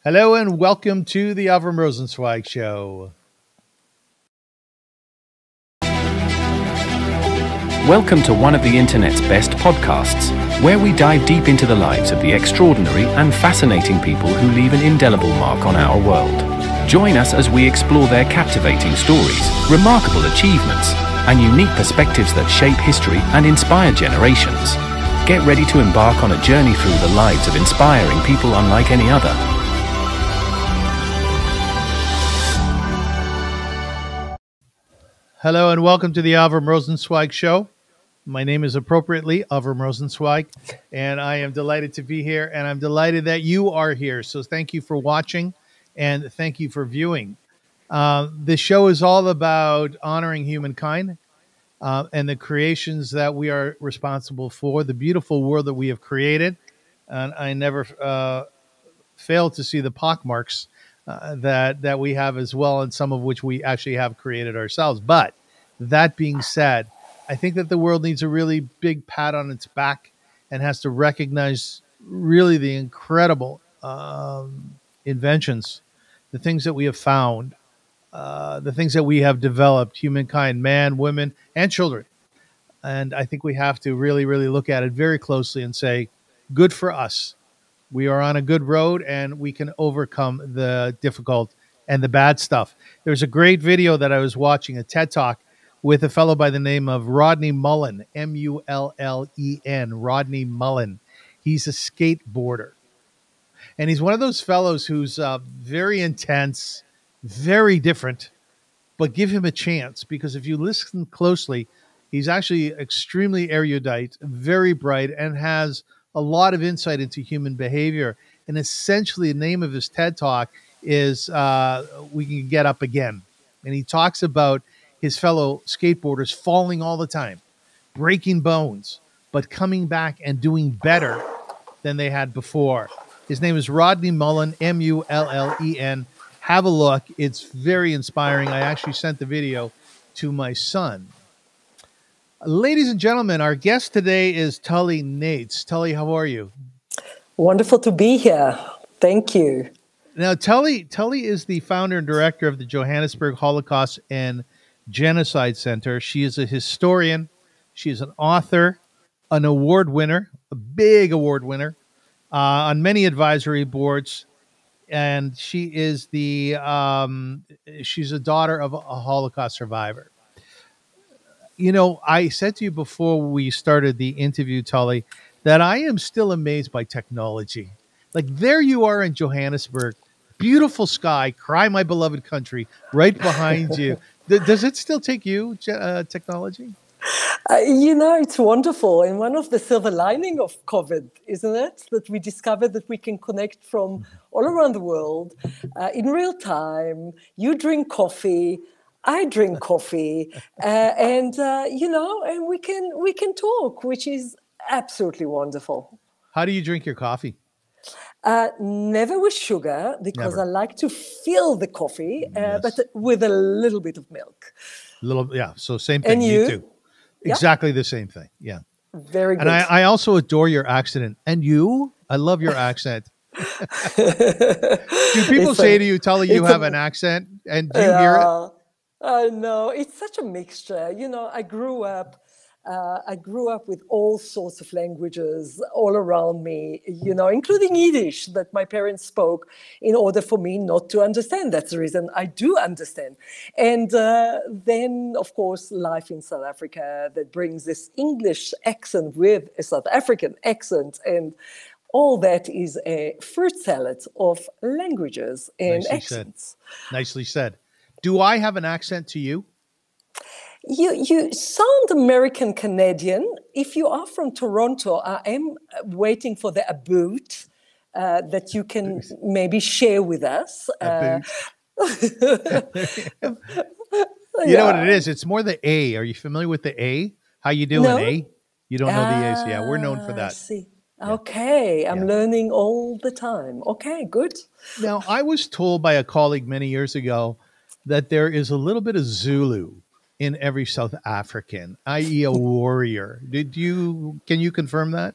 Hello and welcome to the Avrum Rosensweig Show. Welcome to one of the internet's best podcasts, where we dive deep into the lives of the extraordinary and fascinating people who leave an indelible mark on our world. Join us as we explore their captivating stories, remarkable achievements, and unique perspectives that shape history and inspire generations. Get ready to embark on a journey through the lives of inspiring people unlike any other. Hello and welcome to the Avrum Rosensweig Show. My name is appropriately Avrum Rosensweig, and I am delighted to be here, and I'm delighted that you are here. So thank you for watching, and thank you for viewing. This show is all about honoring humankind and the creations that we are responsible for, the beautiful world that we have created. And I never fail to see the pockmarks that we have as well, and some of which we actually have created ourselves. But that being said, I think that the world needs a really big pat on its back and has to recognize really the incredible inventions, the things that we have found, the things that we have developed, humankind, man, women, and children. And I think we have to really, really look at it very closely and say, good for us. We are on a good road, and we can overcome the difficult and the bad stuff. There's a great video that I was watching, a TED Talk, with a fellow by the name of Rodney Mullen, M-U-L-L-E-N, Rodney Mullen. He's a skateboarder. And he's one of those fellows who's very intense, very different, but give him a chance, because if you listen closely, he's actually extremely erudite, very bright, and has a lot of insight into human behavior. And essentially the name of his TED Talk is We Can Get Up Again. And he talks about his fellow skateboarders falling all the time, breaking bones, but coming back and doing better than they had before. His name is Rodney Mullen, M-U-L-L-E-N. Have a look. It's very inspiring. I actually sent the video to my son. Ladies and gentlemen, our guest today is Tali Nates. Tali, how are you? Wonderful to be here. Thank you. Now, Tali is the founder and director of the Johannesburg Holocaust and Genocide Centre. She is a historian. She is an author, an award winner, a big award winner, on many advisory boards. And she is she's a daughter of a Holocaust survivor. You know, I said to you before we started the interview, Tali, that I am still amazed by technology. Like, there you are in Johannesburg, beautiful sky, cry my beloved country, right behind you. Does it still take you, technology? It's wonderful. And one of the silver lining of COVID, isn't it? That we discovered that we can connect from all around the world in real time. You drink coffee, I drink coffee, and we can talk, which is absolutely wonderful. How do you drink your coffee? Never with sugar, because Never. I like to feel the coffee, Yes. but with a little bit of milk. So same thing. And you? Me too. Yeah. Exactly the same thing. Yeah. Very good. And I also adore your accent. And you? I love your accent. Do people say to you, Tali, you have an accent? And do you hear it? I know. It's such a mixture. I grew up with all sorts of languages all around me, including Yiddish that my parents spoke in order for me not to understand. That's the reason I do understand. And then, of course, life in South Africa that brings this English accent with a South African accent. And all that is a fruit salad of languages and accents. Nicely said. Do I have an accent to you? You sound American Canadian. If you are from Toronto, I am waiting for the aboot that you can maybe share with us. You know what it is? It's more the A. Are you familiar with the A? How you doing, No? A? You don't know the A's. Yeah, we're known for I that. see. Okay, I'm learning all the time. Okay, good. Now, I was told by a colleague many years ago that there is a little bit of Zulu in every South African, i.e. a warrior. Can you confirm that?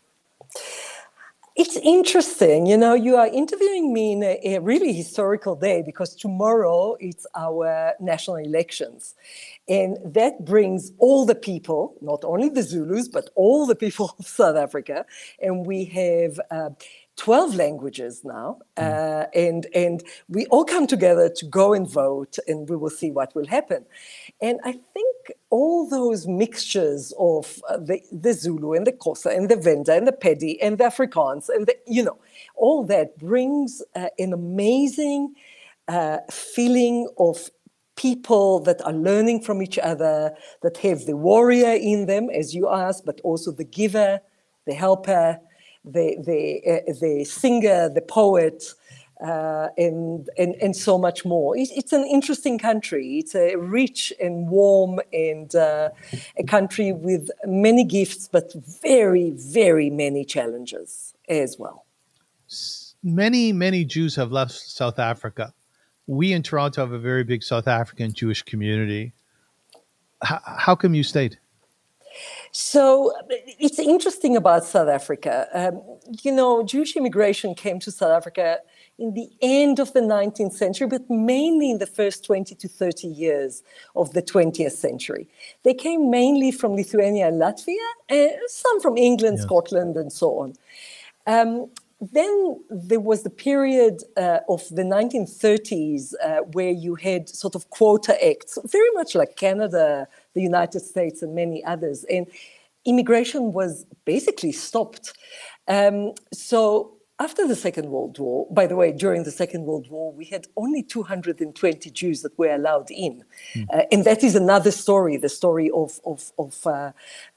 It's interesting, you are interviewing me in a really historical day because tomorrow it's our national elections. And that brings all the people, not only the Zulus, but all the people of South Africa. And we have 12 languages now. And we all come together to go and vote, and we will see what will happen. And I think all those mixtures of the Zulu and the Xhosa and the Venda and the Pedi and the Afrikaans and all that brings an amazing feeling of people that are learning from each other, that have the warrior in them, as you asked, but also the giver, the helper, the singer, the poet, and so much more. It's an interesting country. It's a rich and warm and a country with many gifts, but very, very many challenges as well. Many Jews have left South Africa. We in Toronto have a very big South African Jewish community. How come you stayed? So it's interesting about South Africa. Jewish immigration came to South Africa in the end of the 19th century, but mainly in the first 20 to 30 years of the 20th century. They came mainly from Lithuania and Latvia, some from England, yes, Scotland, and so on. Then there was the period of the 1930s where you had sort of quota acts, very much like Canada, the United States, and many others. And immigration was basically stopped. So after the Second World War, by the way, during the Second World War, we had only 220 Jews that were allowed in. And that is another story, the story of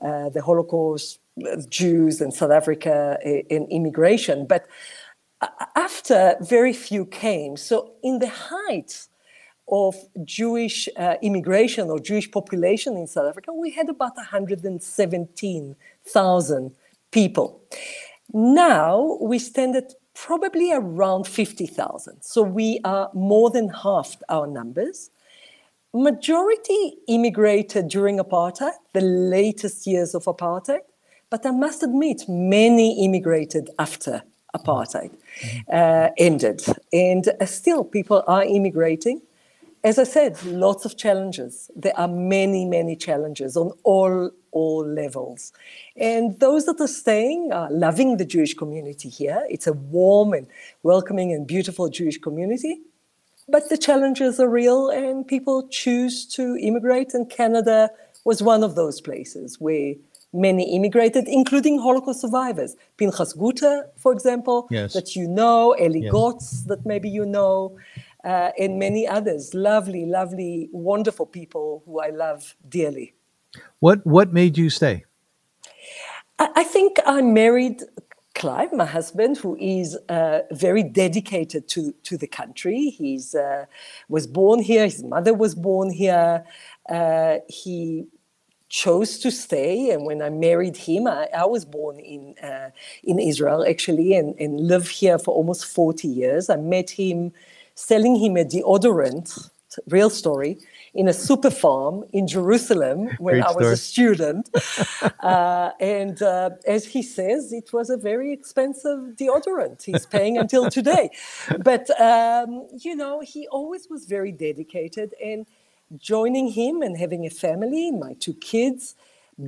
the Holocaust, Jews and South Africa in immigration. But after, very few came. So in the height of Jewish immigration or Jewish population in South Africa, we had about 117,000 people. Now we stand at probably around 50,000. So we are more than half our numbers. Majority immigrated during apartheid, the latest years of apartheid. But I must admit, many immigrated after apartheid ended. And still, people are immigrating. As I said, lots of challenges. There are many, many challenges on all levels. And those that are staying are loving the Jewish community here. It's a warm and welcoming and beautiful Jewish community. But the challenges are real, and people choose to immigrate. And Canada was one of those places where many immigrated, including Holocaust survivors. Pinchas Guter, for example, yes, that you know, Eli yes, Gotz, that maybe you know, and many others. Lovely, lovely, wonderful people who I love dearly. What made you stay? I think I married Clive, my husband, who is very dedicated to the country. He was born here. His mother was born here. He chose to stay, and when I married him, I was born in Israel actually, and lived here for almost 40 years. I met him selling him a deodorant, real story, in a super farm in Jerusalem when I was a student. And as he says, it was a very expensive deodorant. He's paying until today. But, he always was very dedicated, and joining him and having a family, my 2 kids,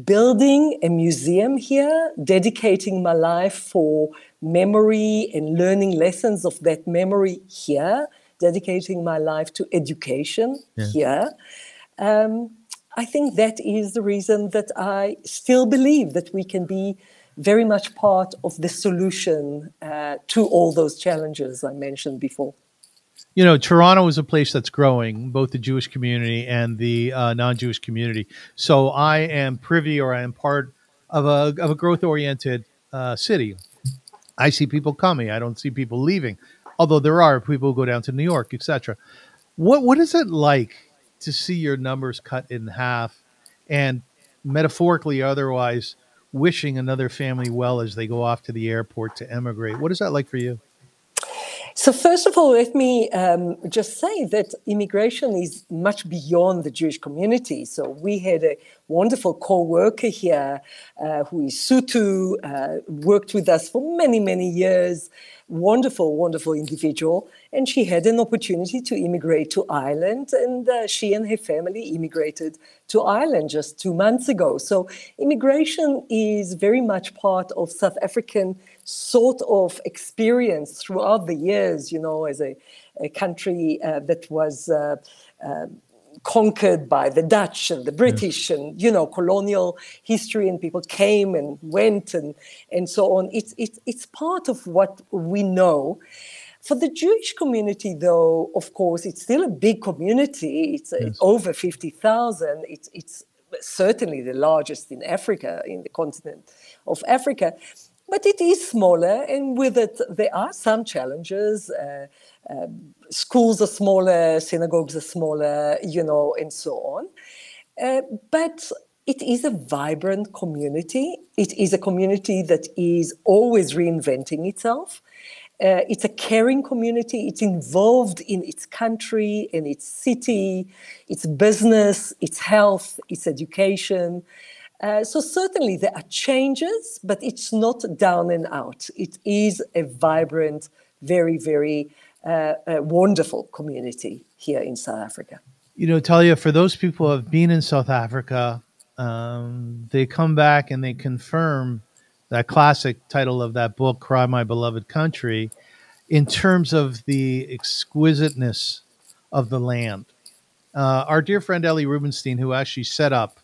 building a museum here, dedicating my life for memory and learning lessons of that memory here, dedicating my life to education here. I think that is the reason that I still believe that we can be very much part of the solution to all those challenges I mentioned before. Toronto is a place that's growing, both the Jewish community and the non-Jewish community. So I am privy, or I am part of a growth-oriented city. I see people coming. I don't see people leaving, although there are people who go down to New York, etc. What is it like to see your numbers cut in half, and metaphorically or otherwise, wishing another family well as they go off to the airport to emigrate? What is that like for you? So first of all, let me just say that immigration is much beyond the Jewish community. So we had a wonderful co-worker here who is Sutu, worked with us for many, many years. Wonderful, wonderful individual. And she had an opportunity to immigrate to Ireland, and she and her family immigrated to Ireland just 2 months ago. So immigration is very much part of South African sort of experience throughout the years, you know, as a country that was conquered by the Dutch and the British and, you know, colonial history, and people came and went and so on. It's part of what we know. For the Jewish community, though, of course, it's still a big community. It's over 50,000. It's certainly the largest in Africa, in the continent of Africa. But it is smaller, and with it, there are some challenges. Schools are smaller, synagogues are smaller, you know, and so on. But it is a vibrant community. It is a community that is always reinventing itself. It's a caring community. It's involved in its country, in its city, its business, its health, its education. So certainly there are changes, but it's not down and out. It is a vibrant, very, very wonderful community here in South Africa. You know, Talia, for those people who have been in South Africa, they come back and they confirm that classic title of that book, Cry My Beloved Country, in terms of the exquisiteness of the land. Our dear friend Ellie Rubenstein, who actually set up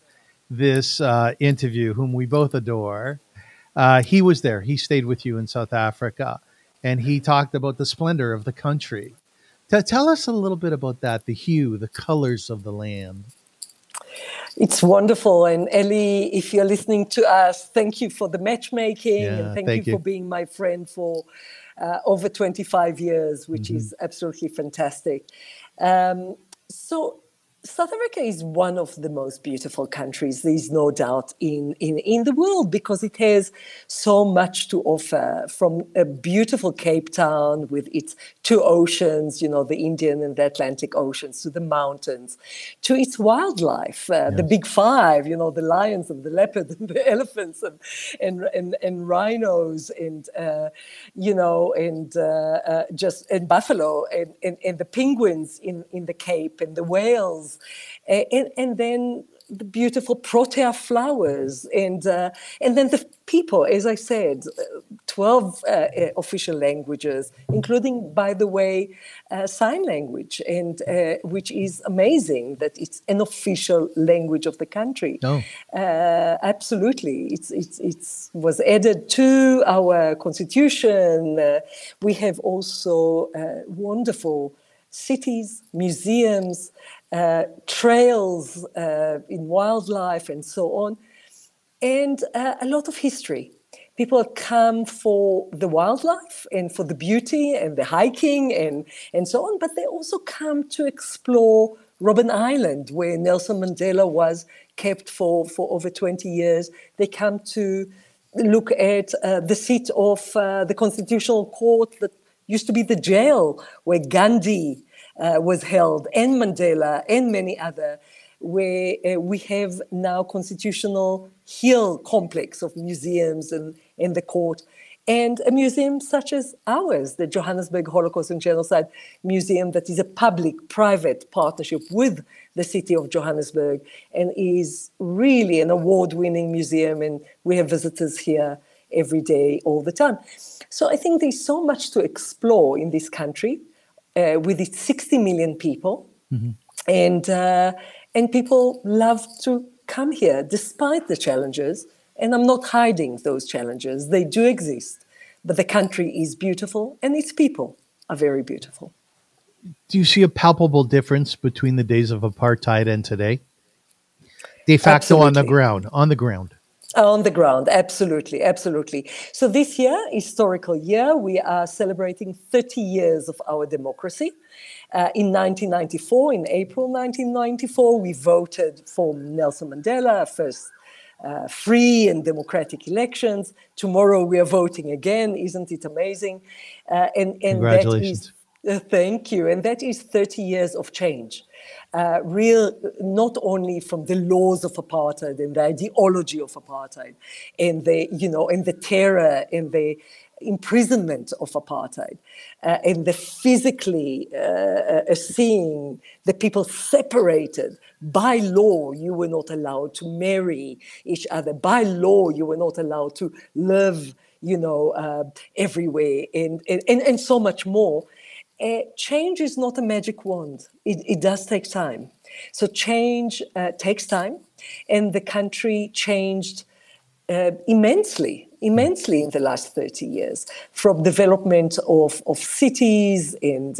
this interview, whom we both adore, he was there. He stayed with you in South Africa, and he talked about the splendor of the country. Tell us a little bit about that, the hue, the colors of the land. It's wonderful. And Ellie, if you're listening to us, thank you for the matchmaking, and thank you for being my friend for over 25 years, which is absolutely fantastic. So South Africa is one of the most beautiful countries, there's no doubt, in the world, because it has so much to offer, from a beautiful Cape Town with its two oceans, you know, the Indian and the Atlantic Oceans, to the mountains, to its wildlife, the big five, you know, the lions and the leopard and the elephants and rhinos and, you know, and buffalo and the penguins in the Cape and the whales. And then the beautiful protea flowers, and then the people, as I said, 12 official languages, including, by the way, sign language, and which is amazing that it's an official language of the country. Absolutely, it was added to our constitution. We have also wonderful cities, museums, trails in wildlife, and so on, and a lot of history. People come for the wildlife and for the beauty and the hiking and so on, but they also come to explore Robben Island, where Nelson Mandela was kept for over 20 years. They come to look at the seat of the Constitutional Court that used to be the jail where Gandhi was held, and Mandela, and many other, where we have now Constitutional Hill complex of museums and the court, and a museum such as ours, the Johannesburg Holocaust and Genocide Museum, that is a public-private partnership with the city of Johannesburg, and is really an award-winning museum, and we have visitors here every day, all the time. So I think there's so much to explore in this country, with its 60 million people, and people love to come here despite the challenges. And I'm not hiding those challenges; they do exist. But the country is beautiful, and its people are very beautiful. Do you see a palpable difference between the days of apartheid and today? De facto, on the ground. On the ground, absolutely, absolutely. So this year, historical year, we are celebrating 30 years of our democracy. In 1994, in April 1994, we voted for Nelson Mandela, first free and democratic elections. Tomorrow we are voting again. Isn't it amazing? And that is, Congratulations. thank you. And that is 30 years of change. Not only from the laws of apartheid and the ideology of apartheid and the terror and the imprisonment of apartheid, and the physically seeing the people separated. By law, you were not allowed to marry each other. By law, you were not allowed to live, everywhere, and so much more. Change is not a magic wand. It does take time. So change takes time, and the country changed immensely in the last 30 years, from development of cities and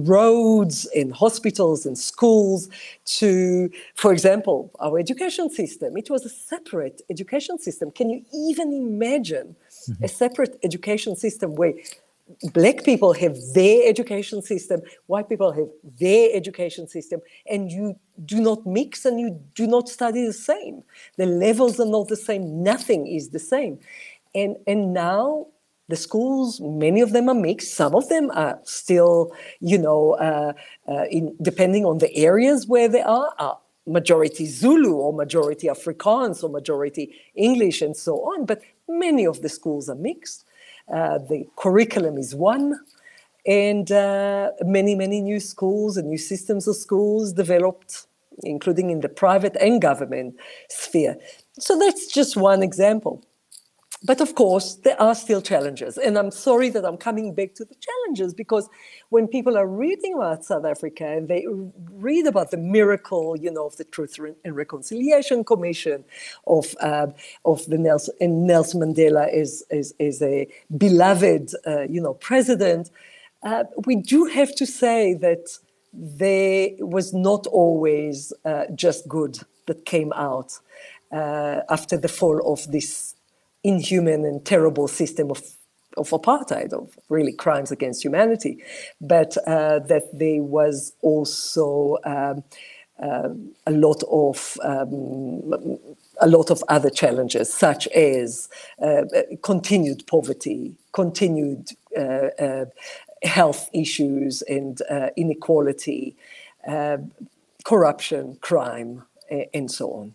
roads and hospitals and schools to, for example, our education system. It was a separate education system. Can you even imagine a separate education system where Black people have their education system, white people have their education system, and you do not mix and you do not study the same. The levels are not the same. Nothing is the same. And now the schools, many of them are mixed. Some of them are still, depending on the areas where they are majority Zulu or majority Afrikaans or majority English and so on. But many of the schools are mixed. The curriculum is one, and many new schools and new systems of schools developed, including in the private and government sphere. So that's just one example. But of course, there are still challenges. And I'm sorry that I'm coming back to the challenges, because when people are reading about South Africa and they read about the miracle, of the Truth and Reconciliation Commission, of the Nelson Mandela is a beloved, president, we do have to say that there was not always just good that came out after the fall of this inhuman and terrible system of apartheid, of really crimes against humanity, but that there was also a lot of other challenges, such as continued poverty, continued health issues and inequality, corruption, crime, and so on.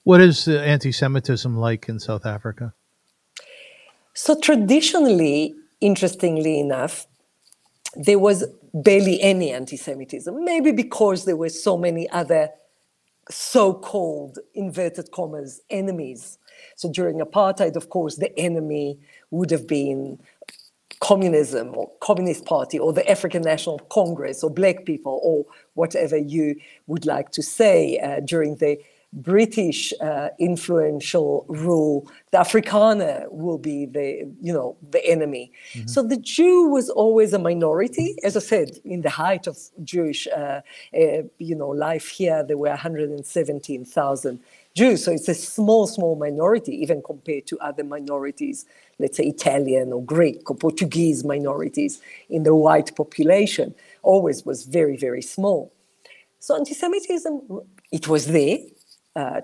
What is anti-Semitism like in South Africa? So traditionally, interestingly enough, there was barely any anti-Semitism, maybe because there were so many other so-called, inverted commas, enemies. So during apartheid, of course, the enemy would have been communism or Communist Party or the African National Congress or Black people or whatever you would like to say. During the British influential rule, the Afrikaner will be the enemy. Mm-hmm. So the Jew was always a minority. As I said, in the height of Jewish life here, there were 117,000 Jews. So it's a small minority, even compared to other minorities, let's say Italian or Greek or Portuguese minorities in the white population. Always was very, very small. So anti-Semitism, it was there.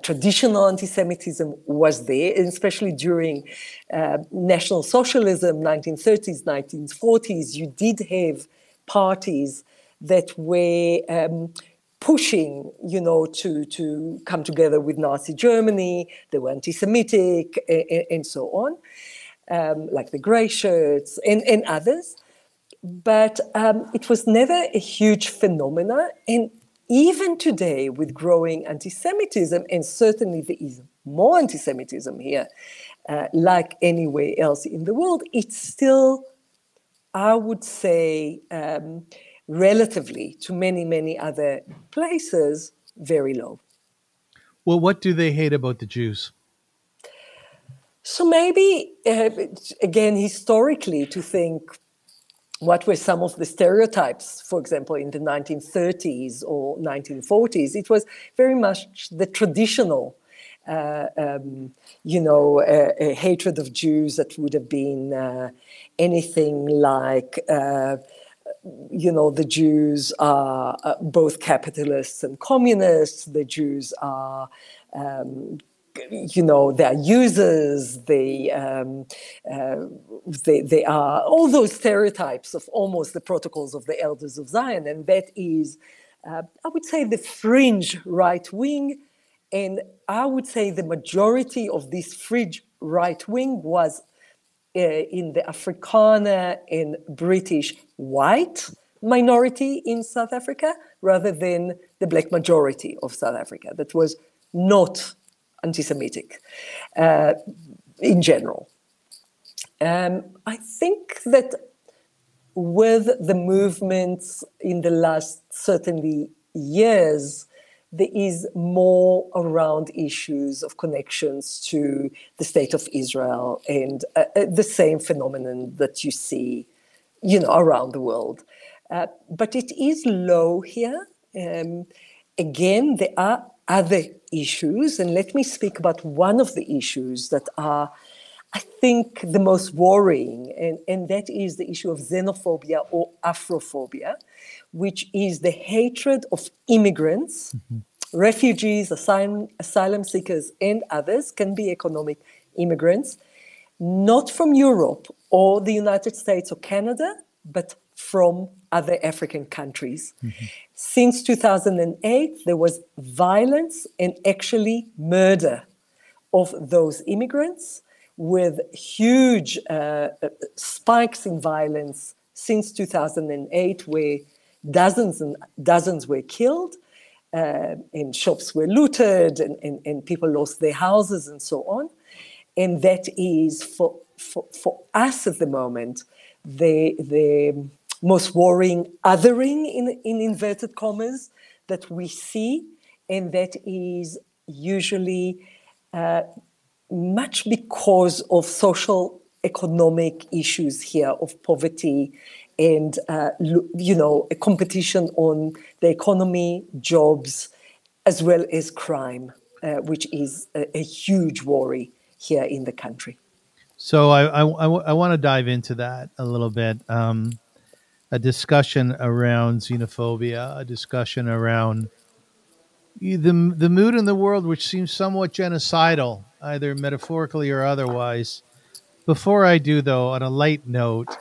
Traditional anti-Semitism was there, and especially during National Socialism, 1930s, 1940s, you did have parties that were pushing, to come together with Nazi Germany. They were anti-Semitic and so on, like the Grey Shirts and others. But it was never a huge phenomenon. And even today, with growing anti-Semitism, and certainly there is more anti-Semitism here, like anywhere else in the world, it's still, I would say, relatively to many other places, very low. Well, what do they hate about the Jews? So maybe, again, historically, to think, what were some of the stereotypes, for example, in the 1930s or 1940s? It was very much the traditional, hatred of Jews that would have been anything like, the Jews are both capitalists and communists. The Jews are they are users, they are all those stereotypes of almost the protocols of the elders of Zion. And that is, I would say, the fringe right wing. And I would say the majority of this fringe right wing was in the Afrikaner and British white minority in South Africa, rather than the black majority of South Africa that was not anti-Semitic in general. I think that with the movements in the last certainly years, there is more around issues of connections to the state of Israel and the same phenomenon that you see, around the world. But it is low here. Again, there are other issues, and let me speak about one of the issues that are, I think, the most worrying, and that is the issue of xenophobia or Afrophobia, which is the hatred of immigrants, refugees, asylum seekers, and others, can be economic immigrants, not from Europe or the United States or Canada, but from other African countries. Since 2008, there was violence and actually murder of those immigrants, with huge spikes in violence since 2008, where dozens and dozens were killed, and shops were looted, and people lost their houses and so on. And that is, for us at the moment, the most worrying othering, in inverted commas, that we see, and that is usually much because of social economic issues here, of poverty and a competition on the economy, jobs, as well as crime, which is a huge worry here in the country. So I want to dive into that a little bit. A discussion around xenophobia, a discussion around the mood in the world, which seems somewhat genocidal, either metaphorically or otherwise. Before I do, though, on a light note,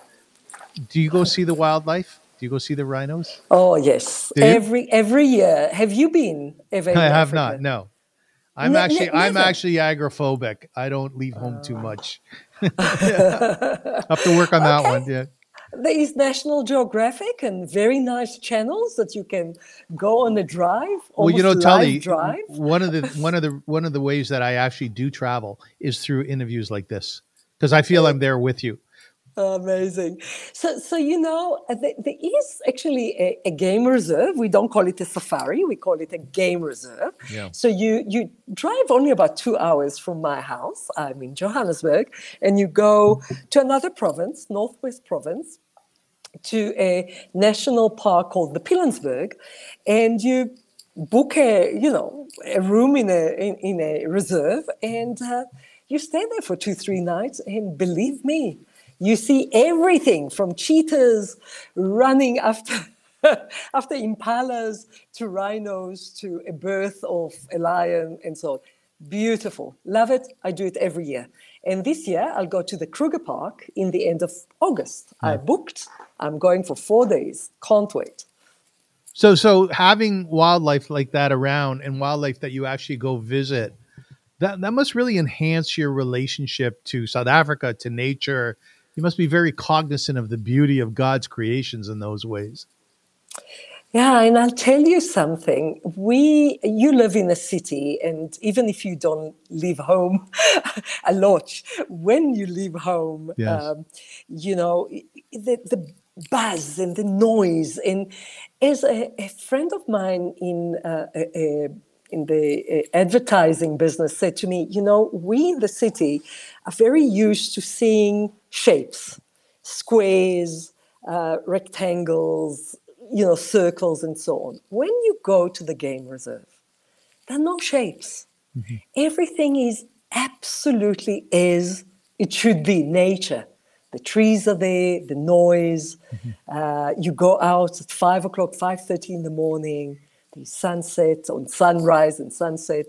do you go see the wildlife? Do you go see the rhinos? Oh, yes. Every year. Have you been ever in I have Africa? not, no. I'm actually agoraphobic. I don't leave home too much. Have to work on that one, yeah. There is National Geographic and very nice channels that you can go on a drive. Well, Tali, drive. one of the ways that I actually do travel is through interviews like this, because I feel I'm there with you. Amazing. So there is actually a game reserve. We don't call it a safari. We call it a game reserve. Yeah. So you drive only about 2 hours from my house. I'm in Johannesburg. And you go to another province, Northwest Province, to a national park called the Pilanesberg. And you book a room in a reserve, and you stay there for 2-3 nights. And believe me, you see everything from cheetahs running after impalas, to rhinos, to a birth of a lion, and so on. Beautiful. Love it. I do it every year. And this year, I'll go to the Kruger Park in the end of August. Yeah. I booked. I'm going for 4 days. Can't wait. So having wildlife like that around, and wildlife that you actually go visit, that must really enhance your relationship to South Africa, to nature. You must be very cognizant of the beauty of God's creations in those ways. Yeah, and I'll tell you something. You live in a city, and even if you don't leave home a lot, when you leave home, yes. The buzz and the noise. And as a friend of mine in the advertising business said to me, we in the city are very used to seeing shapes, squares, rectangles, circles, and so on. When you go to the game reserve, there are no shapes. Mm-hmm. Everything is absolutely as it should be, nature. The trees are there, the noise. Mm-hmm. You go out at 5:00, 5:30 in the morning, the sunset, on sunrise and sunset.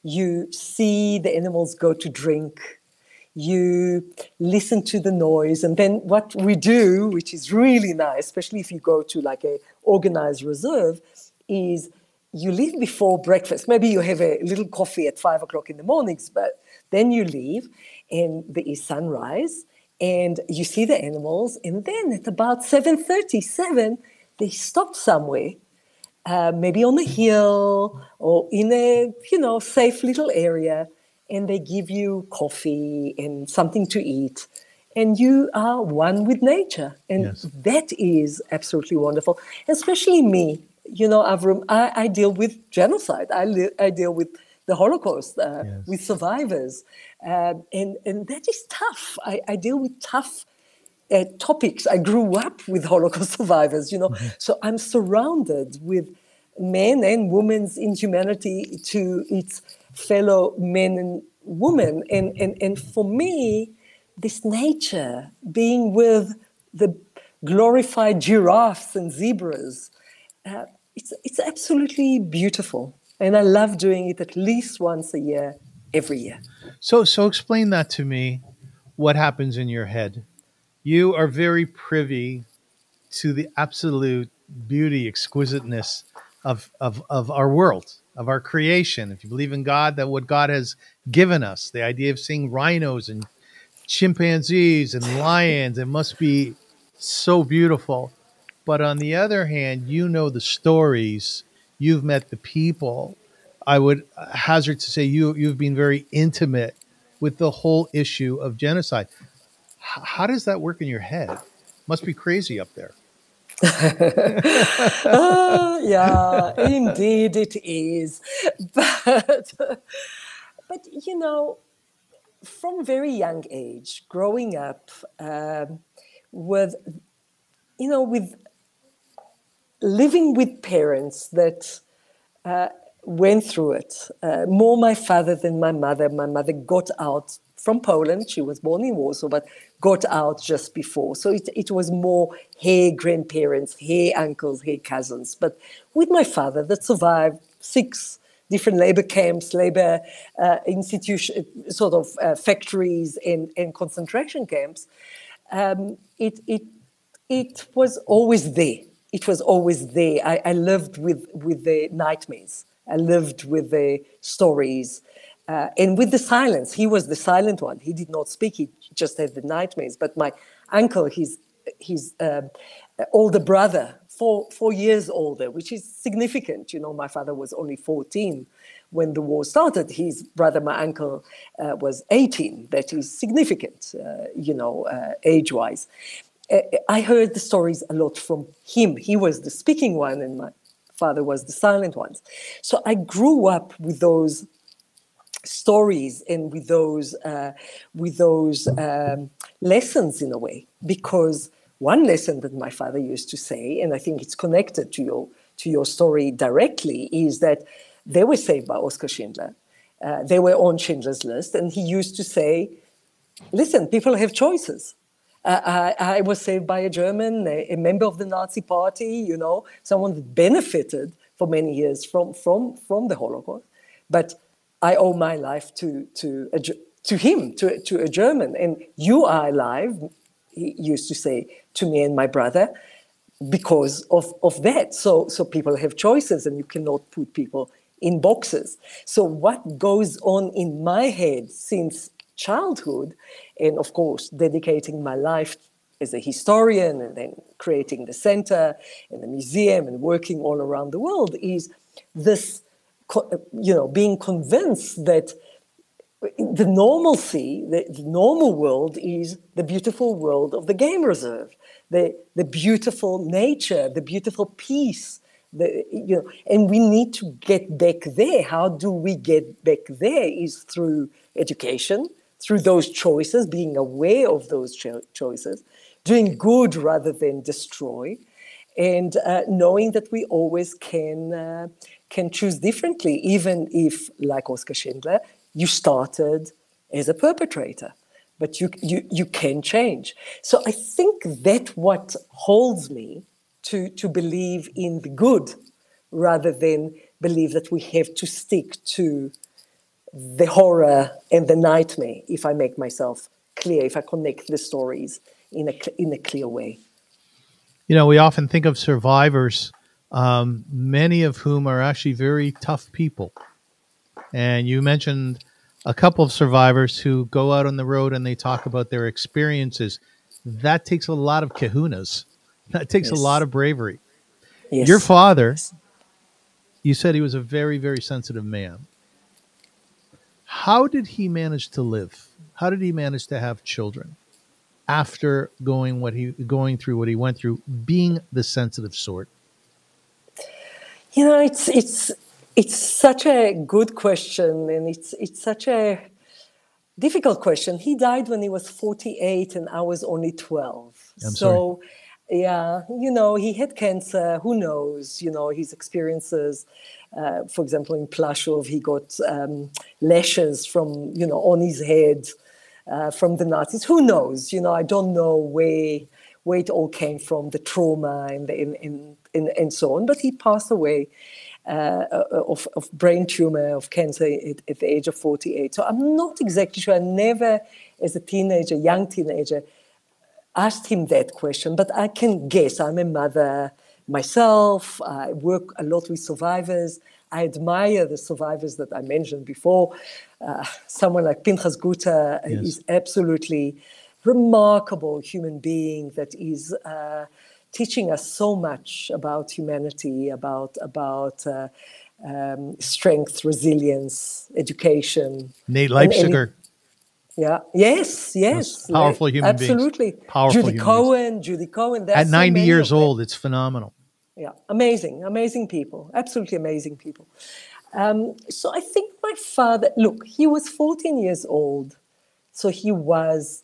You see the animals go to drink. You listen to the noise. And then what we do, which is really nice, especially if you go to like a organized reserve, is you leave before breakfast. Maybe you have a little coffee at 5 o'clock in the mornings, but then you leave and there is sunrise and you see the animals. And then at about 7:37, they stop somewhere, maybe on a hill or in a, safe little area, and they give you coffee and something to eat. And you are one with nature. And Yes. that is absolutely wonderful. Especially me, Avrum, I deal with genocide. I deal with the Holocaust, Yes. with survivors. And that is tough. I deal with tough topics. I grew up with Holocaust survivors, so I'm surrounded with men and women's inhumanity to its fellow men and women. And for me, this nature, being with the glorified giraffes and zebras, it's absolutely beautiful. And I love doing it at least once a year, every year. So explain that to me. What happens in your head? You are very privy to the absolute beauty, exquisiteness of our world, of our creation. If you believe in God, that what God has given us, the idea of seeing rhinos and chimpanzees and lions, it must be so beautiful. But on the other hand, the stories, you've met the people. I would hazard to say you've been very intimate with the whole issue of genocide. How does that work in your head? Must be crazy up there. Yeah, indeed it is. But, from very young age, growing up with, with living with parents that went through it, more my father than my mother. My mother got out from Poland. She was born in Warsaw, but got out just before. So it was more her grandparents, her uncles, her cousins. But with my father, that survived 6 different labor camps, labor institution, sort of factories and concentration camps, it was always there. It was always there. I lived with the nightmares. I lived with the stories and with the silence. He was the silent one. He did not speak. He just had the nightmares. But my uncle, his older brother, 4 years older, which is significant. My father was only 14 when the war started. His brother, my uncle, was 18. That is significant, age-wise. I heard the stories a lot from him. He was the speaking one, and my father was the silent one. So I grew up with those stories and with those lessons in a way. Because one lesson that my father used to say, and I think it's connected to your story directly, is that they were saved by Oskar Schindler. They were on Schindler's List, and he used to say, "Listen, people have choices." I was saved by a German, a member of the Nazi Party, someone that benefited for many years from the Holocaust. But I owe my life to him, to a German. And you are alive, he used to say to me and my brother, because of that. So people have choices, and you cannot put people in boxes. So what goes on in my head since childhood, and of course dedicating my life as a historian and then creating the center and the museum and working all around the world, is this, being convinced that the normalcy, the normal world is the beautiful world of the game reserve, the beautiful nature, the beautiful peace, and we need to get back there. How do we get back there? Is through education, through those choices, being aware of those choices, doing good rather than destroy, and knowing that we always can choose differently, even if, like Oskar Schindler, you started as a perpetrator, but you can change. So I think that what holds me to believe in the good rather than believe that we have to stick to the horror and the nightmare if I make myself clear, if I connect the stories in a clear way. You know, we often think of survivors, many of whom are actually very tough people. And you mentioned a couple of survivors who go out on the road and they talk about their experiences. That takes a lot of kahunas. That takes a lot Yes. of bravery. Your Yes. father, you said he was a very, very sensitive man. How did he manage to live? How did he manage to have children after going through what he went through, being the sensitive sort? You know, it's such a good question, and it's such a difficult question. He died when he was 48 and I was only 12. I'm sorry. So, yeah, you know, he had cancer. Who knows? You know, his experiences. For example, in Plaszow, he got lashes from, you know, on his head from the Nazis. Who knows? You know, I don't know where it all came from, the trauma and so on. But he passed away of brain tumor, of cancer at the age of 48. So I'm not exactly sure. I never, as a teenager, young teenager, asked him that question, but I can guess. I'm a mother myself. I work a lot with survivors. I admire the survivors that I mentioned before. Someone like Pinchas Guta is absolutely remarkable human being that is teaching us so much about humanity, about strength, resilience, education. Nate Leipziger. Yeah. Yes. Powerful human absolutely. beings. Powerful Judy human Cohen. At 90 years old, it's phenomenal. Yeah, amazing people. Absolutely amazing people. So I think my father, look, he was 14 years old. So he was,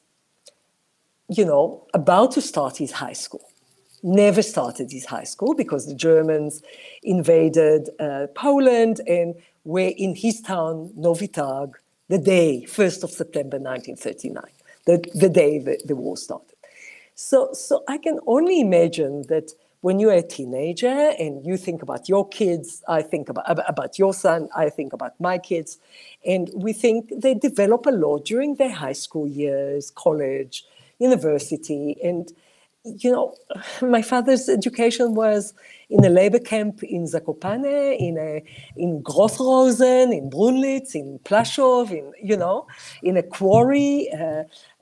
you know, about to start his high school. Never started his high school because the Germans invaded Poland and were in his town, Novi Targ, the day, 1st of September 1939, the day the war started. So I can only imagine that when you're a teenager and you think about your kids, I think about your son, I think about my kids, and we think they develop a lot during their high school years, college, university, and you know, my father's education was in a labor camp in Zakopane, in Grossrosen, in Brunlitz, in Plaszow, in a quarry.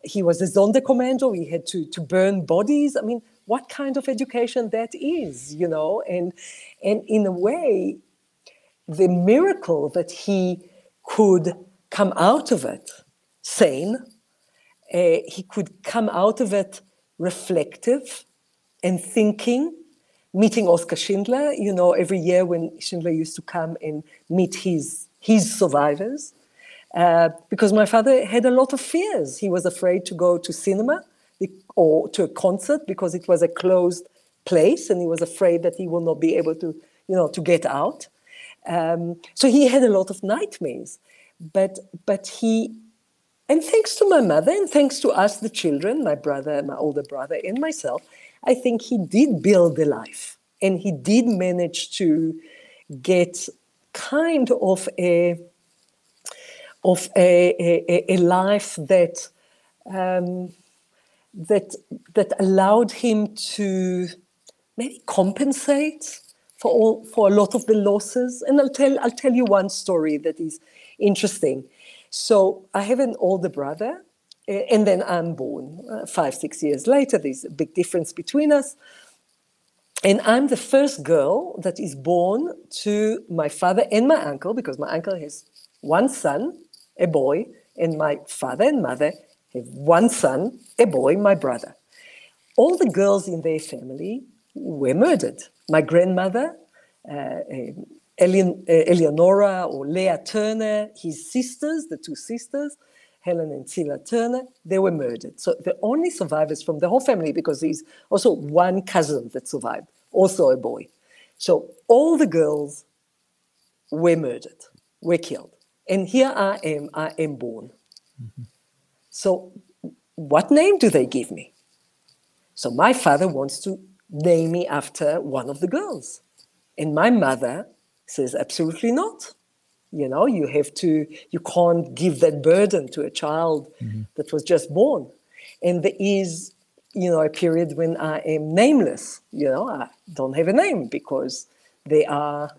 He was a Sonderkommando. We had to burn bodies. I mean, what kind of education that is, you know? And in a way, the miracle that he could come out of it sane, he could come out of it reflective and thinking, meeting Oskar Schindler, you know, every year when Schindler used to come and meet his survivors. Because my father had a lot of fears. He was afraid to go to cinema or to a concert because it was a closed place and he was afraid that he will not be able to, you know, to get out. So he had a lot of nightmares. But he, and thanks to my mother and thanks to us, the children, my brother, my older brother, and myself, I think he did build a life. And he did manage to get kind of a life that allowed him to maybe compensate for a lot of the losses. And I'll tell you one story that is interesting. So I have an older brother, and then I'm born 5-6 years later. There's a big difference between us. And I'm the first girl that is born to my father and my uncle, because my uncle has one son, a boy, and my father and mother have one son, a boy, my brother. All the girls in their family were murdered. My grandmother, Eleonora or Leah Turner, his sisters, the two sisters, Helen and Cilla Turner, they were murdered. So the only survivors from the whole family, because there's also one cousin that survived, also a boy. So all the girls were murdered, were killed. And here I am born. Mm-hmm. So what name do they give me? So my father wants to name me after one of the girls. And my mother says, absolutely not. You can't give that burden to a child that was just born. And there is, a period when I am nameless. I don't have a name because they are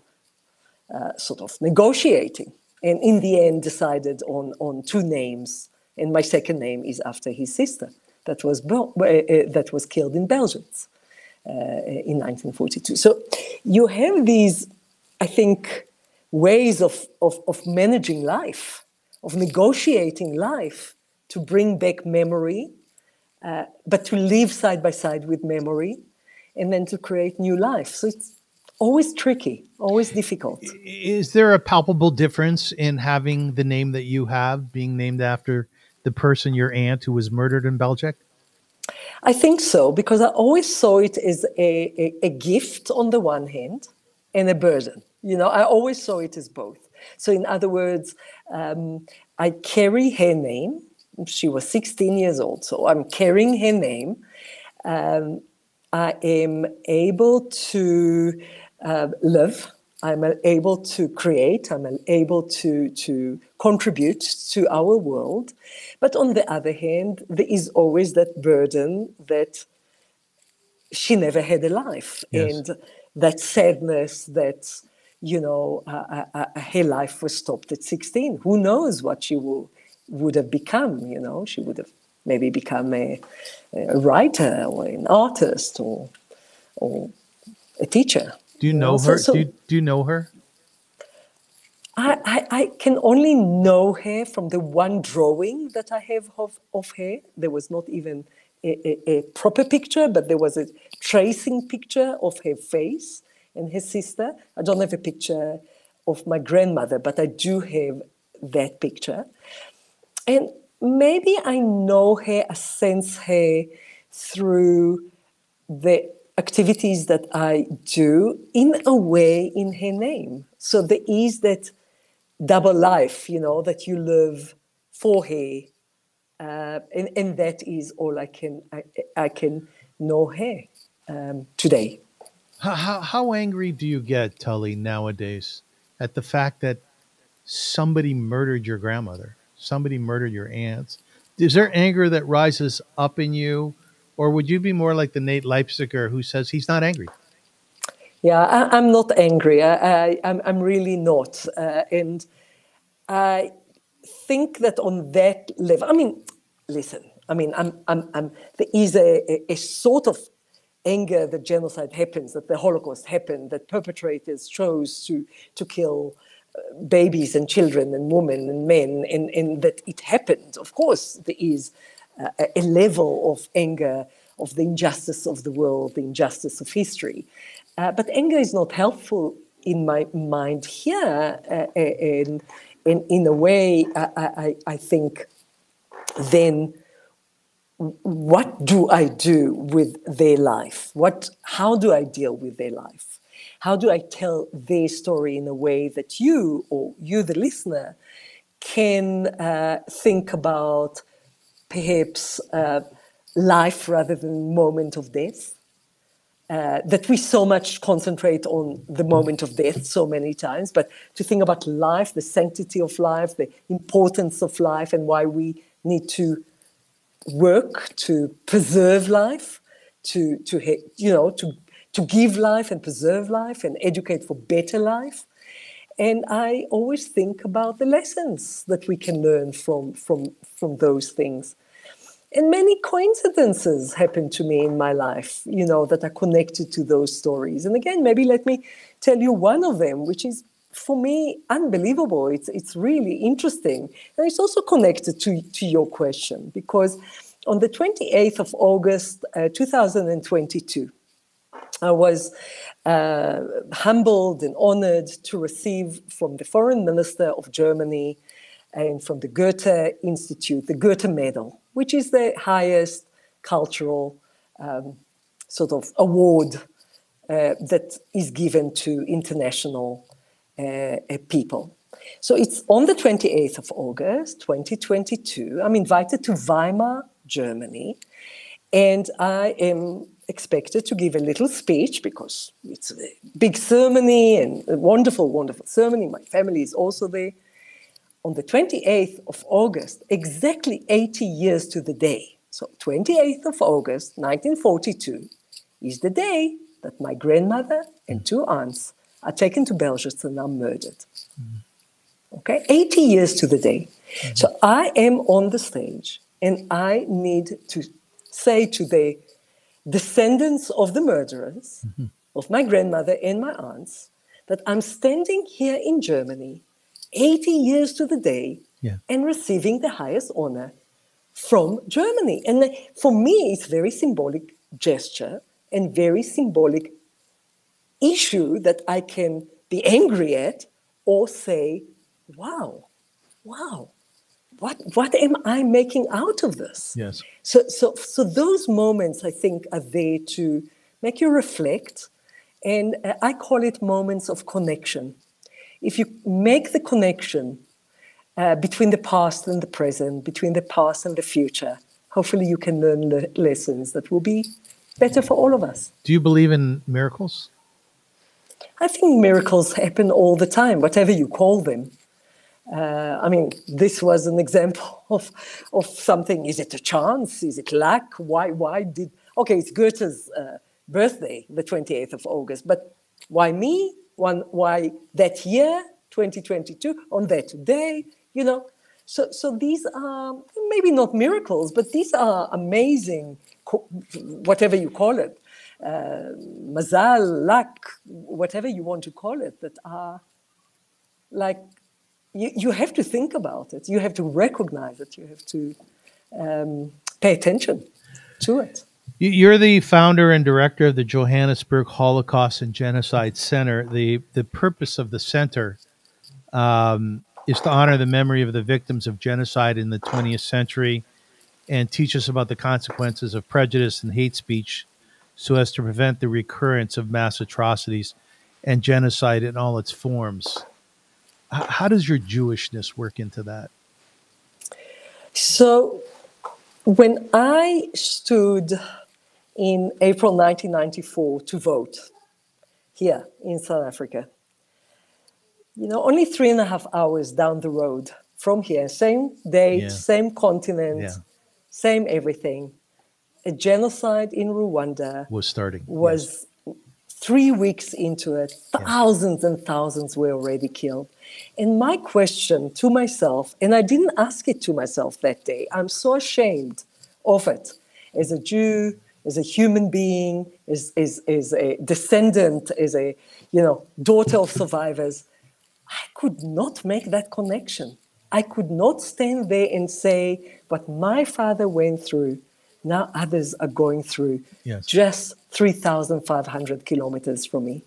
sort of negotiating. And in the end decided on two names. And my second name is after his sister that was killed in Belgium in 1942. So you have these, I think, ways of managing life, of negotiating life to bring back memory, but to live side by side with memory, and then to create new life. So it's always tricky, always difficult. Is there a palpable difference in having the name that you have, being named after the person, your aunt, who was murdered in Belgium? I think so, because I always saw it as a gift on the one hand and a burden. I always saw it as both. So in other words, I carry her name. She was 16 years old, so I'm carrying her name. I am able to live. I'm able to create. I'm able to contribute to our world. But on the other hand, there is always that burden that she never had a life. Yes. And that sadness that, her life was stopped at 16. Who knows what she would have become, She would have maybe become a writer or an artist or a teacher. Do you know her? Do you know her? I can only know her from the one drawing that I have of her. There was not even a proper picture, but there was a tracing picture of her face and her sister. I don't have a picture of my grandmother, but I do have that picture. And maybe I know her, I sense her through the activities that I do in a way in her name. So there is that double life, that you live for her. And that is all I can know her today. How angry do you get, Tali, nowadays at the fact that somebody murdered your grandmother, somebody murdered your aunts? Is there anger that rises up in you? Or would you be more like the Nate Leipziger who says he's not angry? Yeah, I'm not angry. I'm really not. And I think that on that level, listen, there is a sort of anger that genocide happens, that the Holocaust happened, that perpetrators chose to kill babies and children and women and men, and that it happened. Of course, there is a level of anger of the injustice of the world, the injustice of history. But anger is not helpful in my mind here. And in a way, I think, then what do I do with their life? How do I deal with their life? How do I tell their story in a way that you, the listener, can think about perhaps life rather than moment of death? That we so much concentrate on the moment of death so many times, but to think about life, the sanctity of life, the importance of life, and why we need to work to preserve life, to give life and preserve life and educate for better life. And I always think about the lessons that we can learn from those things. And many coincidences happen to me in my life, that are connected to those stories. And again, maybe let me tell you one of them, which is, for me, unbelievable. It's really interesting. And it's also connected to your question, because on the 28th of August, 2022, I was humbled and honored to receive from the Foreign Minister of Germany and from the Goethe Institute, the Goethe Medal, which is the highest cultural sort of award that is given to international people. So it's on the 28th of August, 2022. I'm invited to Weimar, Germany, and I am expected to give a little speech because it's a big ceremony and a wonderful, wonderful ceremony. My family is also there. On the 28th of August, exactly 80 years to the day. So 28th of August, 1942, is the day that my grandmother and two aunts are taken to Belgium and are murdered. Okay, 80 years to the day. So I am on the stage and I need to say to the descendants of the murderers, of my grandmother and my aunts, that I'm standing here in Germany 80 years to the day and receiving the highest honor from Germany. And for me, it's very symbolic gesture and very symbolic issue that I can be angry at or say, wow, what am I making out of this? Yes. So those moments, I think, are there to make you reflect. And I call it moments of connection. If you make the connection between the past and the present, between the past and the future, hopefully you can learn lessons that will be better for all of us. Do you believe in miracles? I think miracles happen all the time, whatever you call them. I mean, this was an example of something. Is it a chance? Is it luck? Why did... Okay, it's Goethe's birthday, the 28th of August, but why me? Why that year, 2022, on that day, you know? So these are maybe not miracles, but these are amazing, whatever you call it, mazal, luck, whatever you want to call it, that are like, you have to think about it. You have to recognize it. You have to pay attention to it. You're the founder and director of the Johannesburg Holocaust and Genocide Centre. The purpose of the center is to honor the memory of the victims of genocide in the 20th century and teach us about the consequences of prejudice and hate speech so as to prevent the recurrence of mass atrocities and genocide in all its forms. How does your Jewishness work into that? So when I stood in April 1994 to vote here in South Africa, you know, only 3.5 hours down the road from here, same date, same continent, same everything, a genocide in Rwanda was starting. 3 weeks into it. Thousands and thousands were already killed. And my question to myself, and I didn't ask it to myself that day, I'm so ashamed of it as a Jew, as a human being, as a descendant, as a daughter of survivors. I could not make that connection. I could not stand there and say what my father went through, now others are going through, just 3,500 kilometers from me.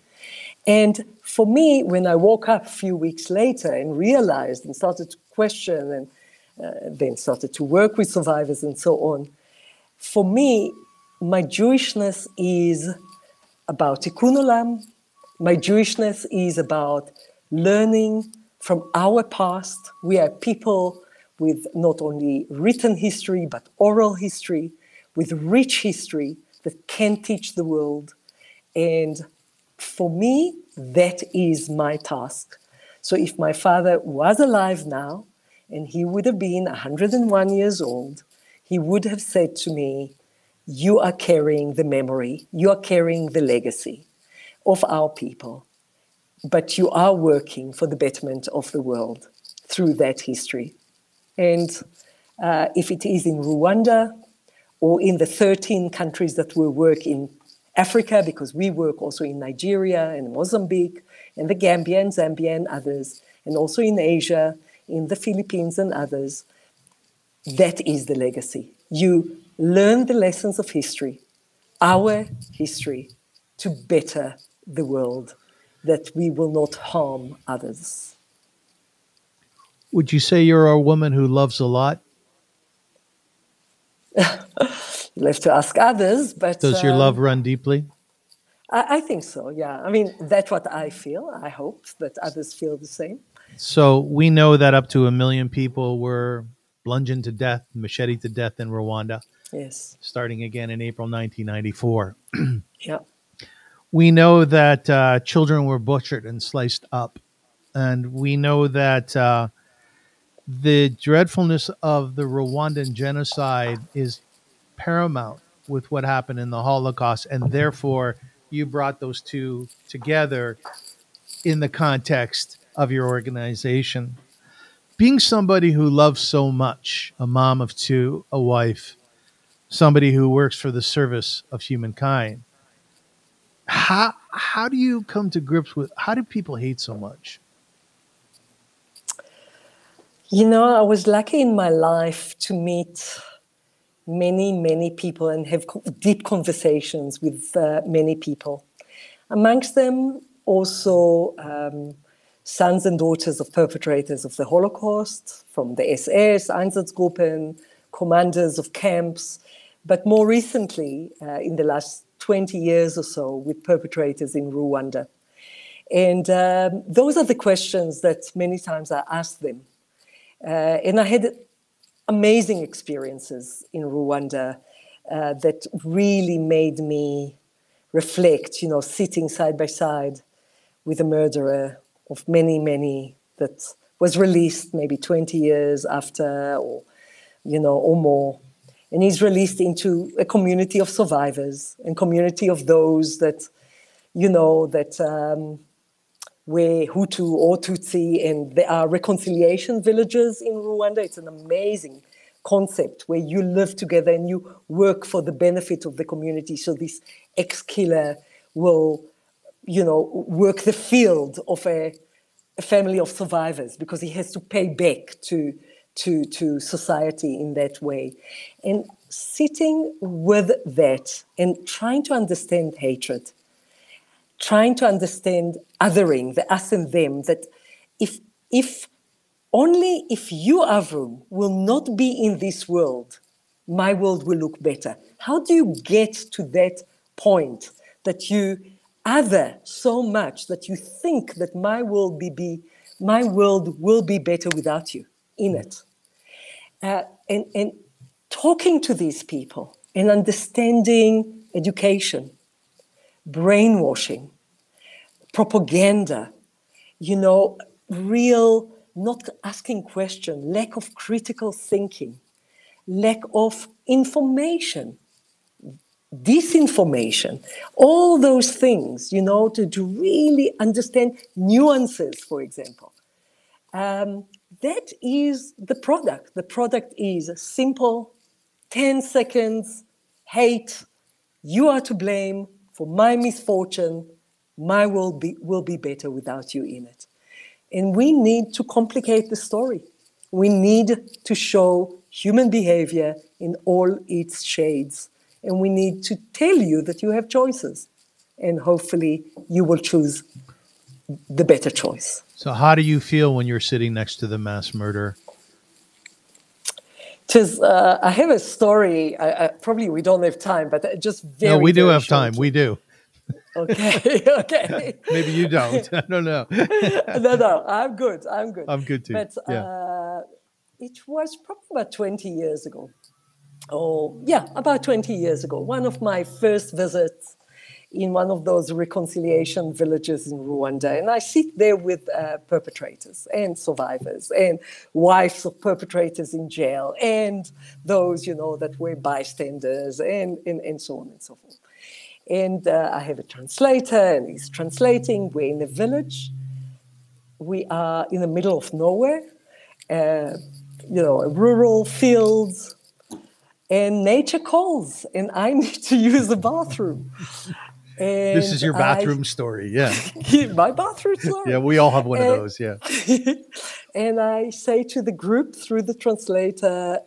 And for me, when I woke up a few weeks later and realized and started to question and then started to work with survivors and so on, for me, my Jewishness is about tikkun olam. My Jewishness is about learning from our past. We are people with not only written history, but oral history, with rich history that can teach the world. And for me, that is my task. So if my father was alive now, and he would have been 101 years old, he would have said to me, you are carrying the memory, you are carrying the legacy of our people, but you are working for the betterment of the world through that history. And if it is in Rwanda or in the 13 countries that we work in Africa, because we work also in Nigeria and Mozambique and the Gambia and Zambia and others, and also in Asia, in the Philippines and others, that is the legacy. You learn the lessons of history, our history, to better the world, that we will not harm others. Would you say you're a woman who loves a lot? You'll have to ask others, but... Does your love run deeply? I think so, yeah. I mean, that's what I feel. I hope that others feel the same. So we know that up to 1 million people were bludgeoned to death, macheted to death in Rwanda. Yes. starting again in April 1994. Yeah. We know that children were butchered and sliced up. And we know that the dreadfulness of the Rwandan genocide is paramount with what happened in the Holocaust. And therefore, you brought those two together in the context of your organization. Being somebody who loves so much, a mom of two, a wife, somebody who works for the service of humankind, how do you come to grips with, how do people hate so much? I was lucky in my life to meet many, many people and have deep conversations with many people. Amongst them, also sons and daughters of perpetrators of the Holocaust, from the SS, Einsatzgruppen, commanders of camps, but more recently, in the last 20 years or so, with perpetrators in Rwanda. And those are the questions that many times I ask them. And I had amazing experiences in Rwanda that really made me reflect, sitting side by side with a murderer of many, many that was released maybe 20 years after or more. And he's released into a community of survivors and community of those that, were Hutu or Tutsi, and there are reconciliation villages in Rwanda. It's an amazing concept where you live together and you work for the benefit of the community. So this ex-killer will, work the field of a family of survivors because he has to pay back to society in that way. And sitting with that and trying to understand hatred, trying to understand othering, the us and them, that if only if you, Avrum, will not be in this world, my world will look better. How do you get to that point that you other so much that you think that my world will be better without you in it? And talking to these people and understanding education, brainwashing, propaganda, real not asking questions, lack of critical thinking, lack of information, disinformation, all those things, to really understand nuances, for example. That is the product. The product is simple, 10 seconds, hate, you are to blame for my misfortune, my world will be better without you in it. And we need to complicate the story. We need to show human behavior in all its shades. And we need to tell you that you have choices. And hopefully you will choose the better choice. So how do you feel when you're sitting next to the mass murderer? I have a story. Probably we don't have time, but just very. No, we do have shortly. time. We do. Okay. Okay. Maybe you don't. I don't know. No. I'm good. I'm good too. But it was probably about 20 years ago. About 20 years ago. One of my first visits in one of those reconciliation villages in Rwanda. And I sit there with perpetrators and survivors and wives of perpetrators in jail and those, that were bystanders and so on and so forth. And I have a translator and he's translating. We're in a village. We are in the middle of nowhere, a rural fields, and nature calls and I need to use the bathroom. And this is your bathroom story, yeah. My bathroom story. Yeah, we all have one of those, yeah. And I say to the group through the translator,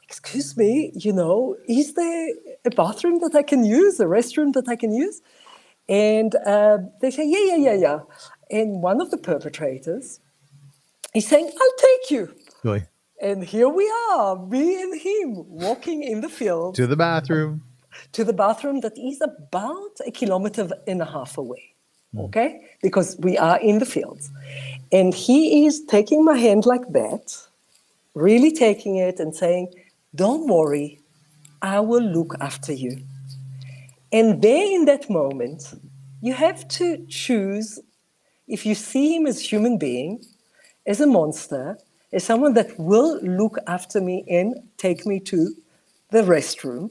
excuse me, is there a bathroom that I can use, a restroom that I can use? And they say, yeah. And one of the perpetrators is saying, I'll take you. Boy. And here we are, me and him, walking in the field. To the bathroom. To the bathroom that is about 1.5 kilometers away, okay? Because we are in the fields. And he is taking my hand like that, really taking it and saying, don't worry, I will look after you. And there in that moment, you have to choose if you see him as a human being, as a monster, as someone that will look after me and take me to the restroom,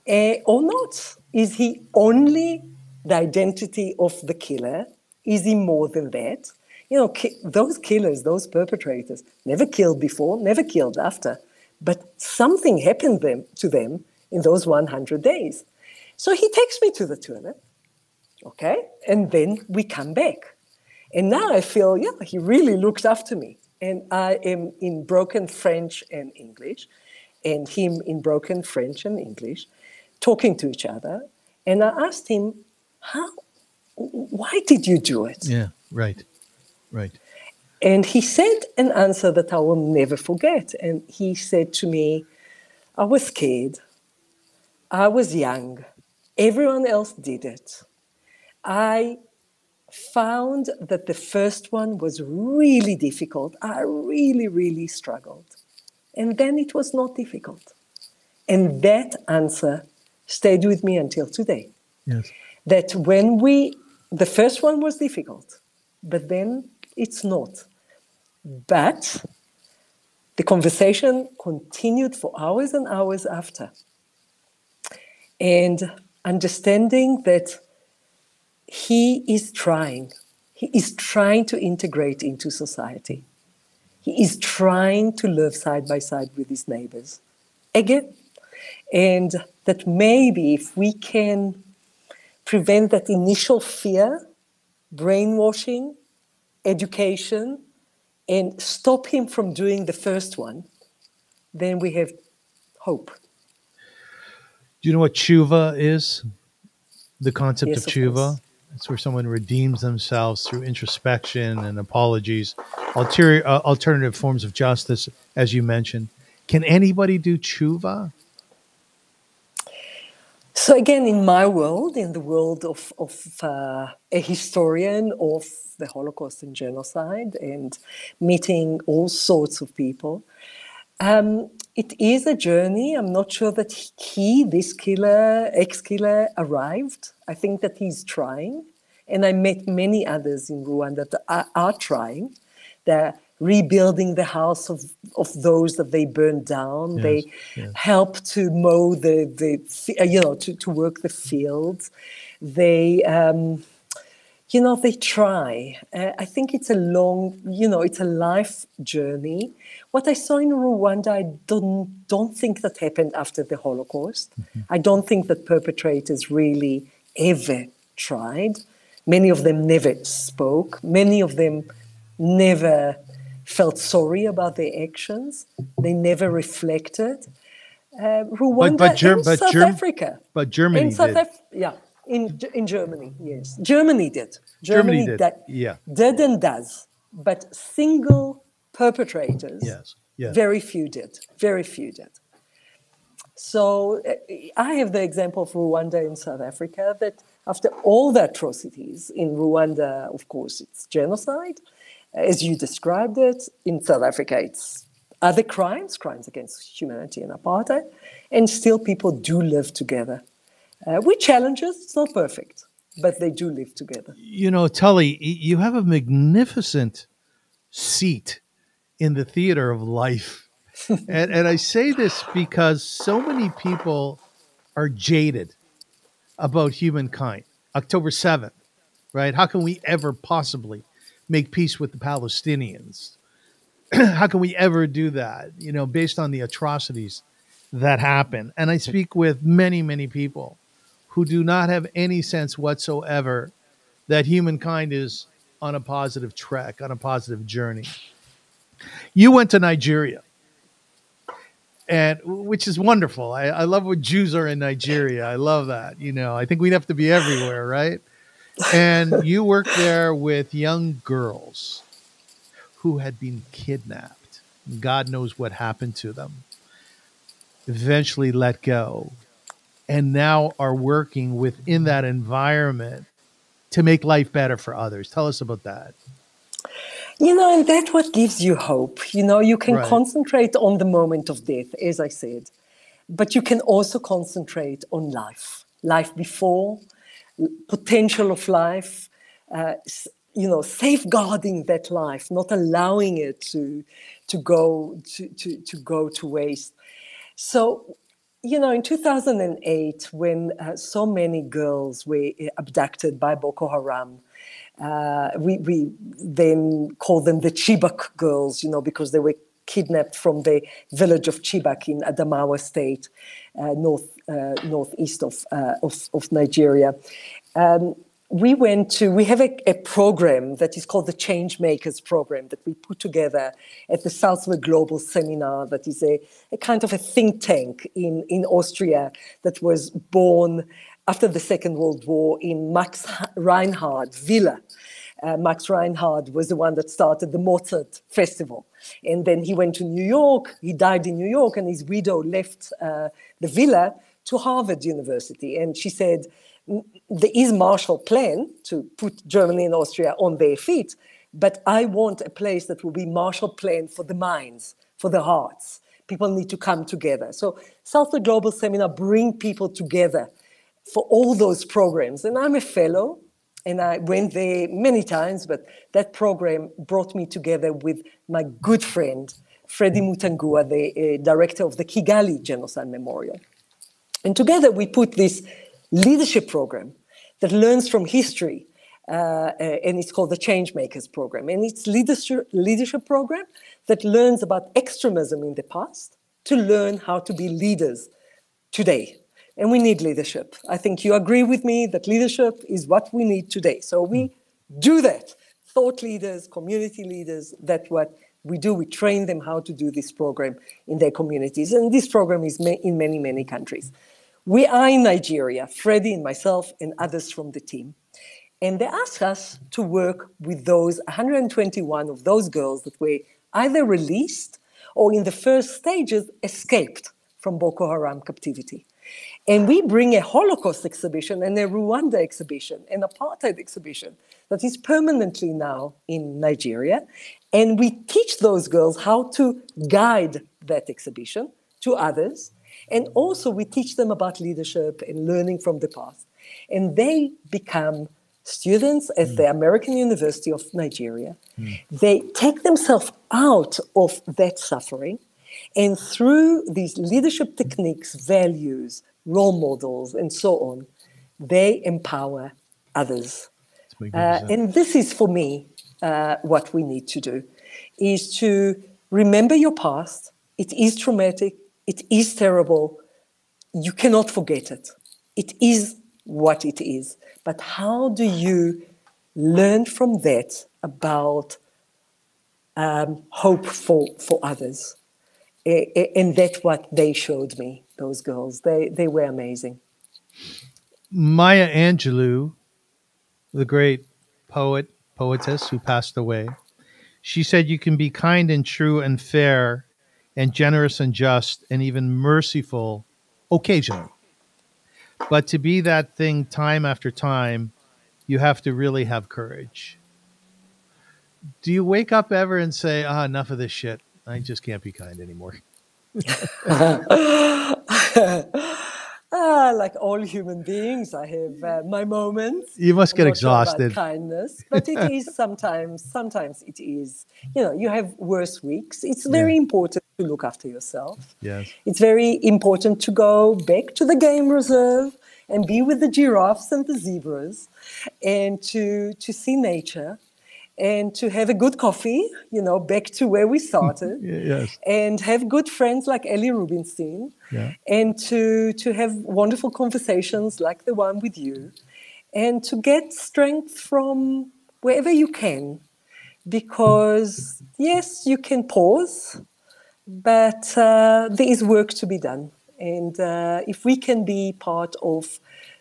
or not. Is he only the identity of the killer? Is he more than that? You know, those killers, those perpetrators, never killed before, never killed after, but something happened to them in those 100 days. So he takes me to the toilet, okay? And then we come back. And now I feel, yeah, he really looks after me. And I am in broken French and English, and him in broken French and English, talking to each other. And I asked him, why did you do it? Yeah, right. And he said an answer that I will never forget. And he said to me, I was scared. I was young. Everyone else did it. I found that the first one was really difficult. I really, really struggled. And then it was not difficult. And that answer stayed with me until today. Yes. That the first one was difficult, but then it's not. But the conversation continued for hours and hours after. And understanding that he is trying to integrate into society. He is trying to live side by side with his neighbors again. And that maybe if we can prevent that initial fear, brainwashing, education, and stop him from doing the first one, then we have hope. Do you know what tshuva is? The concept Yes, of tshuva? course. It's where someone redeems themselves through introspection and apologies, alternative forms of justice, as you mentioned. Can anybody do tshuva? So again, in my world, in the world of a historian of the Holocaust and genocide and meeting all sorts of people, it is a journey. I'm not sure that this killer, ex-killer, arrived. I think that he's trying. And I met many others in Rwanda that are trying. They're rebuilding the house of those that they burned down. Yes, they help to mow to work the fields. They, they try. I think it's a long, it's a life journey. What I saw in Rwanda, I don't think that happened after the Holocaust. Mm-hmm. I don't think that perpetrators really ever tried. Many of them never spoke. Many of them never felt sorry about their actions. They never reflected. Rwanda and South Africa. But Germany did. In Germany, yes. Germany did. Germany did. Did and does. But single perpetrators, yes. Very few did. Very few did. So I have the example of Rwanda and South Africa that after all the atrocities in Rwanda, of course, it's genocide, as you described it. In South Africa, it's other crimes against humanity and apartheid, and still people do live together. With challenges, it's not perfect, but they do live together. You know, Tali, you have a magnificent seat in the theater of life. and I say this because so many people are jaded about humankind. October 7th, right? How can we ever possibly make peace with the Palestinians? How can we ever do that, based on the atrocities that happen? And I speak with many, many people who do not have any sense whatsoever that humankind is on a positive track, on a positive journey. You went to Nigeria, and which is wonderful. I love what Jews are in Nigeria. I love that. I think we'd have to be everywhere, right? And you worked there with young girls who had been kidnapped. God knows what happened to them. Eventually let go. And now are working within that environment to make life better for others. Tell us about that. And that's what gives you hope. You can concentrate on the moment of death, as I said. But you can also concentrate on life before, potential of life, safeguarding that life, not allowing it to go to waste. So, in 2008, when so many girls were abducted by Boko Haram, we then called them the Chibok girls, because they were kidnapped from the village of Chibok in Adamawa State, northeast of Nigeria. We have a program that is called the Change Makers Program that we put together at the Southwark Global Seminar, that is a kind of a think tank in Austria that was born after the Second World War in Max Reinhardt Villa. Max Reinhardt was the one that started the Mozart Festival. And then he went to New York, he died in New York, and his widow left the villa to Harvard University. And she said, there is Marshall Plan to put Germany and Austria on their feet, but I want a place that will be Marshall Plan for the minds, for the hearts. People need to come together. So Southwark Global Seminar bring people together for all those programs. And I'm a fellow, and I went there many times, but that program brought me together with my good friend, Freddie Mutangua, the director of the Kigali Genocide Memorial. And together we put this leadership program that learns from history, and it's called the Change Makers Program. And it's leadership program that learns about extremism in the past to learn how to be leaders today. And we need leadership. I think you agree with me that leadership is what we need today. So we do that. Thought leaders, community leaders, that's what we do. We train them how to do this program in their communities. And this program is in many, many countries. We are in Nigeria, Freddie and myself and others from the team. And they asked us to work with those 121 of those girls that were either released or in the first stages escaped from Boko Haram captivity. And we bring a Holocaust exhibition and a Rwanda exhibition, an apartheid exhibition that is permanently now in Nigeria. And we teach those girls how to guide that exhibition to others. And also we teach them about leadership and learning from the past. And they become students at the American University of Nigeria. They take themselves out of that suffering. And through these leadership techniques, values, role models, and so on, they empower others. And this is, for me, what we need to do, is to remember your past. It is traumatic. It is terrible. You cannot forget it. It is what it is. But how do you learn from that about hope for others? And that's what they showed me, those girls. They were amazing. Maya Angelou, the great poetess who passed away, she said you can be kind and true and fair and generous and just and even merciful occasionally. But to be that thing time after time, you have to really have courage. Do you wake up ever and say, enough of this shit. I just can't be kind anymore? Like all human beings, I have my moments. You must get exhausted. Sure about kindness, but it is sometimes it is. You have worse weeks. It's very important to look after yourself. Yes. It's very important to go back to the game reserve and be with the giraffes and the zebras and to see nature. And to have a good coffee, back to where we started. Yes. And have good friends like Ellie Rubinstein. Yeah. And to have wonderful conversations like the one with you. And to get strength from wherever you can. Because, yes, you can pause, but there is work to be done. And if we can be part of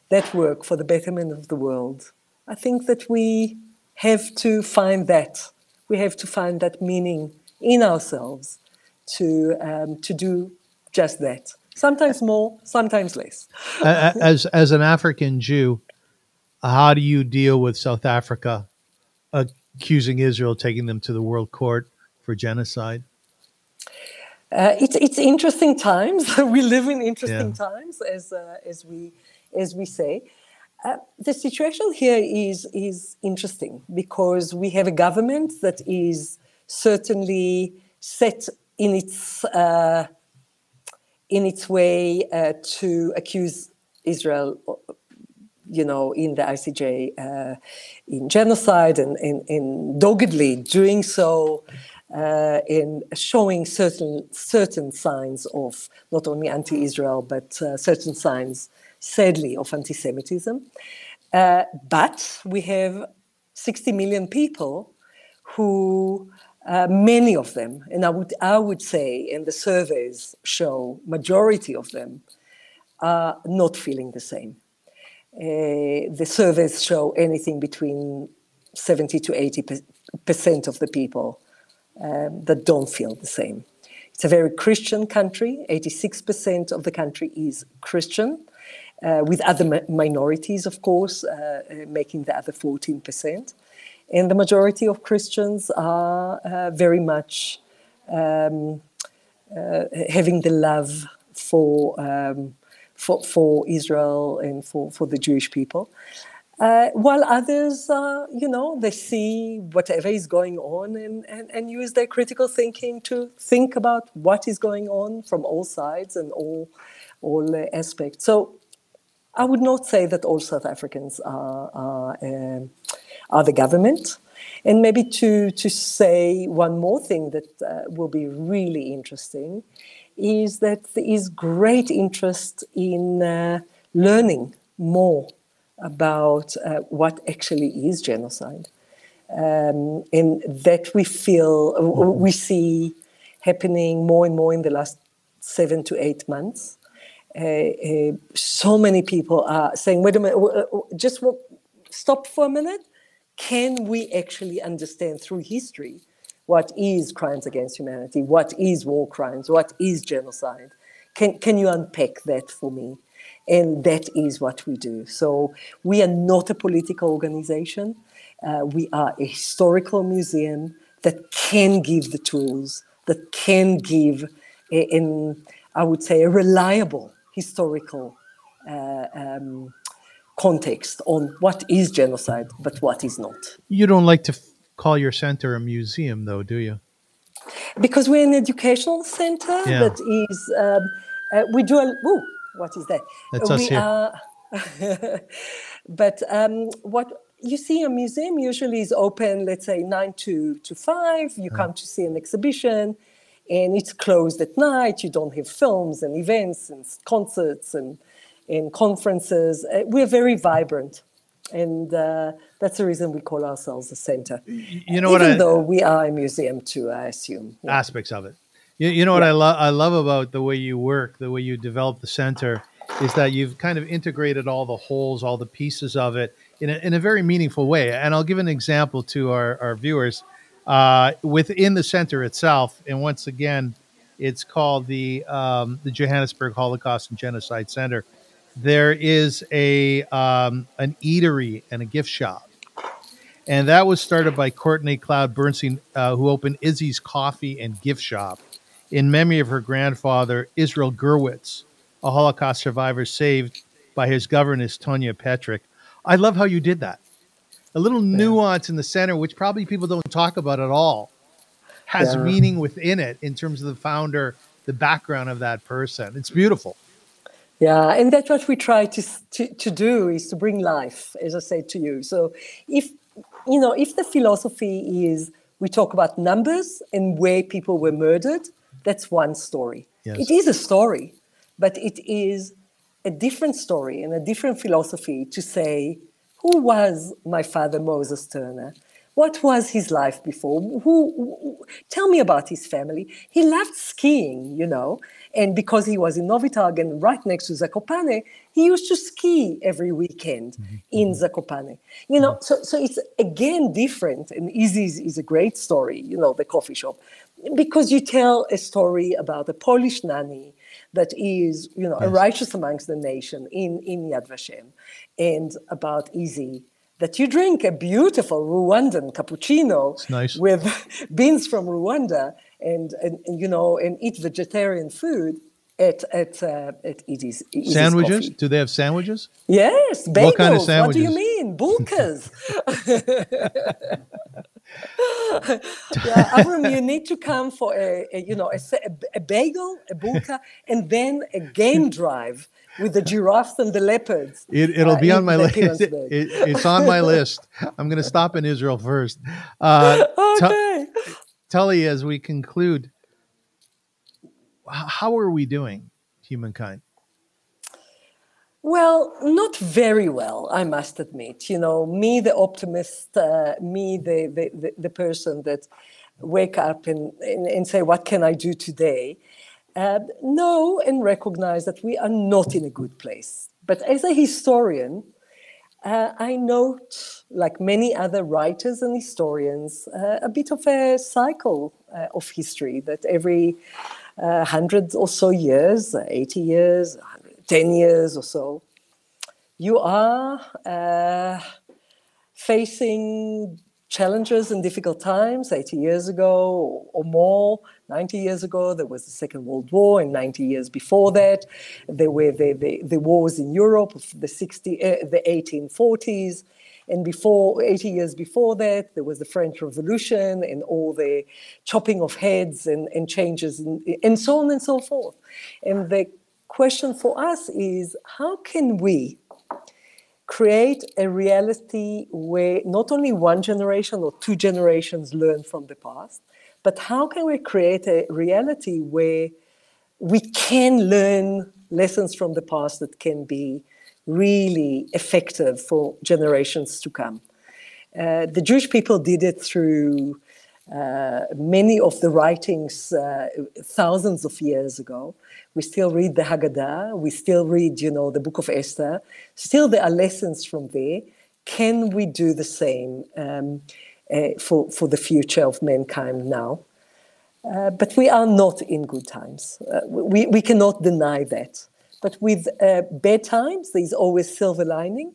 that work for the betterment of the world, I think that we have to find that. We have to find that meaning in ourselves to do just that. Sometimes more, sometimes less. As an African Jew, how do you deal with South Africa accusing Israel, taking them to the World Court for genocide? It's interesting times. We live in interesting Yeah. times, as we say. The situation here is interesting because we have a government that is certainly set in its way to accuse Israel, in the ICJ, in genocide and doggedly doing so, in showing certain signs of not only anti-Israel but certain signs, sadly, of anti-Semitism. But we have 60 million people who, many of them, and I would say, and the surveys show, majority of them are not feeling the same. The surveys show anything between 70 to 80% of the people that don't feel the same. It's a very Christian country. 86% of the country is Christian, with other minorities, of course, making the other 14%. And the majority of Christians are very much having the love for Israel and for the Jewish people. While others, they see whatever is going on and use their critical thinking to think about what is going on from all sides and all aspects. So I would not say that all South Africans are the government. And maybe to say one more thing that will be really interesting is that there is great interest in learning more about what actually is genocide. And that we see happening more and more in the last 7 to 8 months. So many people are saying, wait a minute, just stop for a minute. Can we actually understand through history what is crimes against humanity, what is war crimes, what is genocide? Can you unpack that for me? And that is what we do. So we are not a political organization. We are a historical museum that can give the tools, that can give, I would say, a reliable historical context on what is genocide, but what is not. You don't like to call your center a museum, though, do you? Because we're an educational center that is, we do what is that? That's us here. But what you see, a museum usually is open, let's say 9 to 5. You come to see an exhibition, and it's closed at night. You don't have films and events and concerts and conferences. We're very vibrant, and that's the reason we call ourselves a center. Even though we are a museum too, I assume. Aspects of it. You know what I love about the way you work, the way you develop the center, is that you've kind of integrated all the holes, all the pieces of it in a very meaningful way. And I'll give an example to our viewers. Within the center itself, and once again, it's called the Johannesburg Holocaust and Genocide Centre. There is an eatery and a gift shop, and that was started by Courtney Cloud Bernstein, who opened Izzy's Coffee and Gift Shop in memory of her grandfather, Israel Gurwitz, a Holocaust survivor saved by his governess, Tonya Petrick. I love how you did that. A little nuance in the center, which probably people don't talk about at all, has meaning within it in terms of the founder, the background of that person. It's beautiful. Yeah, and that's what we try to do, is to bring life, as I said to you. So if the philosophy is we talk about numbers and where people were murdered, that's one story. Yes. It is a story, but it is a different story and a different philosophy to say, who was my father, Moses Turner? What was his life before? Tell me about his family. He loved skiing, and because he was in Novi Target, right next to Zakopane, he used to ski every weekend in Zakopane. So it's again different, and Izzy's is a great story, the coffee shop, because you tell a story about a Polish nanny that is, a righteous amongst the nation in Yad Vashem, and about Izzy, that you drink a beautiful Rwandan cappuccino with beans from Rwanda, and you know, and eat vegetarian food at Edie's Sandwiches? Coffee. Do they have sandwiches? Yes, bagels. What kind of What do you sandwiches? mean? Bulkas. Yeah, Avrum, you need to come for a bagel, a bulka, and then a game drive with the giraffes and the leopards. It'll be on my list. Pieransberg. It's on my list. I'm going to stop in Israel first. Okay. Tali, as we conclude, how are we doing, humankind? Well, not very well, I must admit. You know, me, the optimist, me, the person that wake up and say, what can I do today? Know and recognize that we are not in a good place. But as a historian, I note, like many other writers and historians, a bit of a cycle of history that every 100 or so years, 80 years, 10 years or so, you are facing challenges and difficult times. 80 years ago or more, 90 years ago, there was the Second World War, and 90 years before that, there were the wars in Europe of the 1840s. And 80 years before that, there was the French Revolution and all the chopping of heads and changes and so on and so forth. And the question for us is, how can we create a reality where not only one generation or two generations learn from the past, but how can we create a reality where we can learn lessons from the past that can be really effective for generations to come? The Jewish people did it through many of the writings thousands of years ago. We still read the Haggadah. We still read, the Book of Esther. Still, there are lessons from there. Can we do the same for the future of mankind now? But we are not in good times. We cannot deny that. But with bad times, there's always silver lining,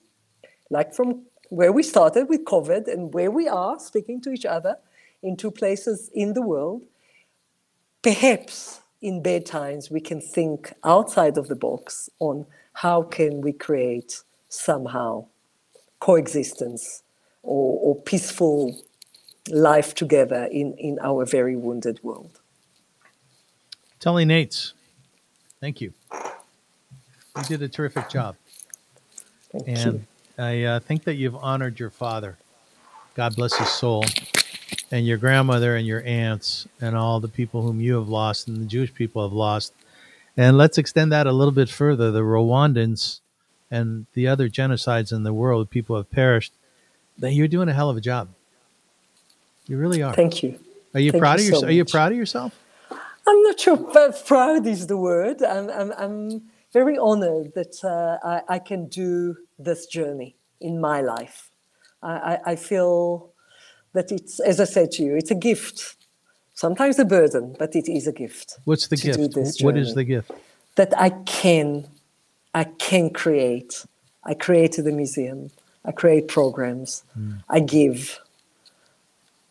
like from where we started with COVID and where we are speaking to each other in two places in the world. Perhaps in bad times, we can think outside of the box on how can we create somehow coexistence or peaceful life together in our very wounded world. Tali Nates, thank you. You did a terrific job. Thank you. I think that you've honored your father. God bless his soul. And your grandmother and your aunts and all the people whom you have lost and the Jewish people have lost. And let's extend that a little bit further. The Rwandans and the other genocides in the world, people have perished. You're doing a hell of a job. You really are. Thank you. Are you proud of yourself? Are you proud of yourself? I'm not sure if proud is the word. I'm very honored that I can do this journey in my life. I feel that it's, as I said to you, it's a gift. Sometimes a burden, but it is a gift. What's the gift? What is the gift? That I can create. I created a museum. I create programs. I give.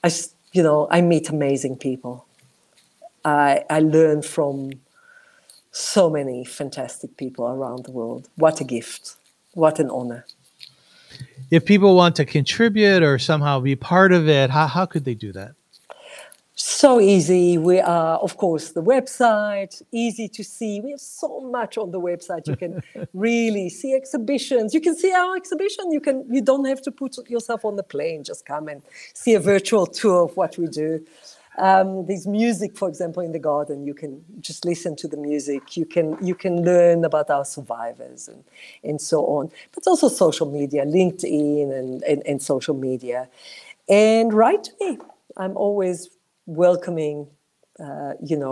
I meet amazing people. I learn from so many fantastic people around the world. What a gift. What an honor. If people want to contribute or somehow be part of it, how could they do that? So easy. We are, of course, the website, easy to see. We have so much on the website. You can really see exhibitions. You can see our exhibition. You don't have to put yourself on the plane. Just come and see a virtual tour of what we do. There's music, for example, in the garden. You can just listen to the music. You can learn about our survivors and so on. But also social media, LinkedIn and social media. And write to me. I'm always welcoming, any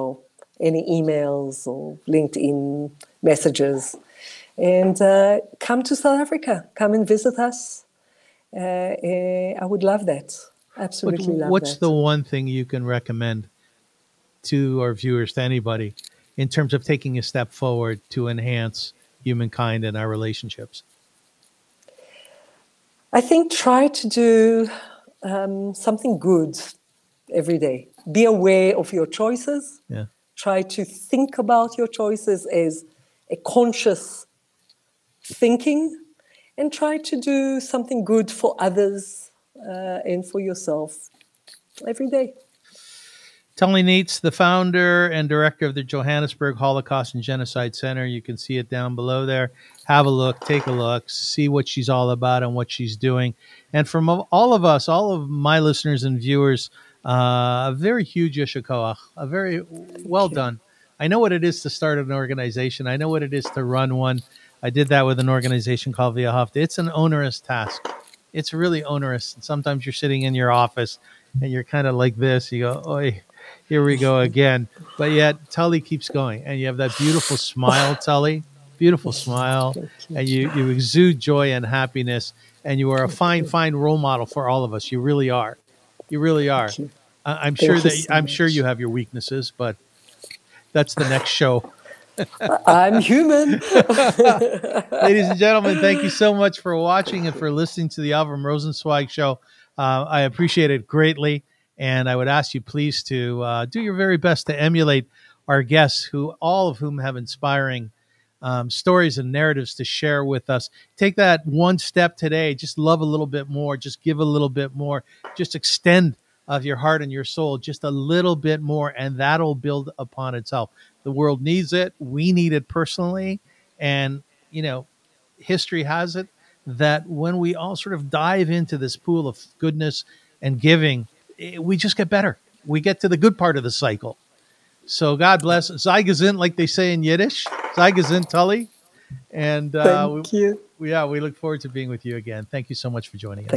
emails or LinkedIn messages. And come to South Africa. Come and visit us. I would love that. Absolutely love that. What's the one thing you can recommend to our viewers, to anybody, in terms of taking a step forward to enhance humankind and our relationships? I think try to do something good every day. be aware of your choices. Yeah. Try to think about your choices as a conscious thinking, and try to do something good for others and for yourself every day. Tali Nates, the founder and director of the Johannesburg Holocaust and Genocide Centre. You can see it down below there. Have a look, take a look, see what she's all about and what she's doing. And from all of us, all of my listeners and viewers, a very huge Yeshua, a very well done. I know what it is to start an organization. I know what it is to run one. I did that with an organization called Via Hafta. It's an onerous task. It's really onerous. And sometimes you're sitting in your office and you're kind of like this. You go, oi, here we go again. But yet Tali keeps going. And you have that beautiful smile, Tali. Beautiful smile. And you exude joy and happiness. And you are a fine, fine role model for all of us. You really are. You really are. I'm sure you have your weaknesses, but that's the next show. I'm human. Ladies and gentlemen, thank you so much for watching and for listening to the Avrum Rosensweig show. I appreciate it greatly. And I would ask you please to do your very best to emulate our guests, all of whom have inspiring stories and narratives to share with us. Take that one step today. Just love a little bit more. Just give a little bit more. Just extend of your heart and your soul just a little bit more, and that'll build upon itself. The world needs it. We need it personally. And, history has it that when we all sort of dive into this pool of goodness and giving, we just get better. We get to the good part of the cycle. So God bless. Sei gesund, like they say in Yiddish. Sei gesund, Tali. And Thank you. We look forward to being with you again. Thank you so much for joining us.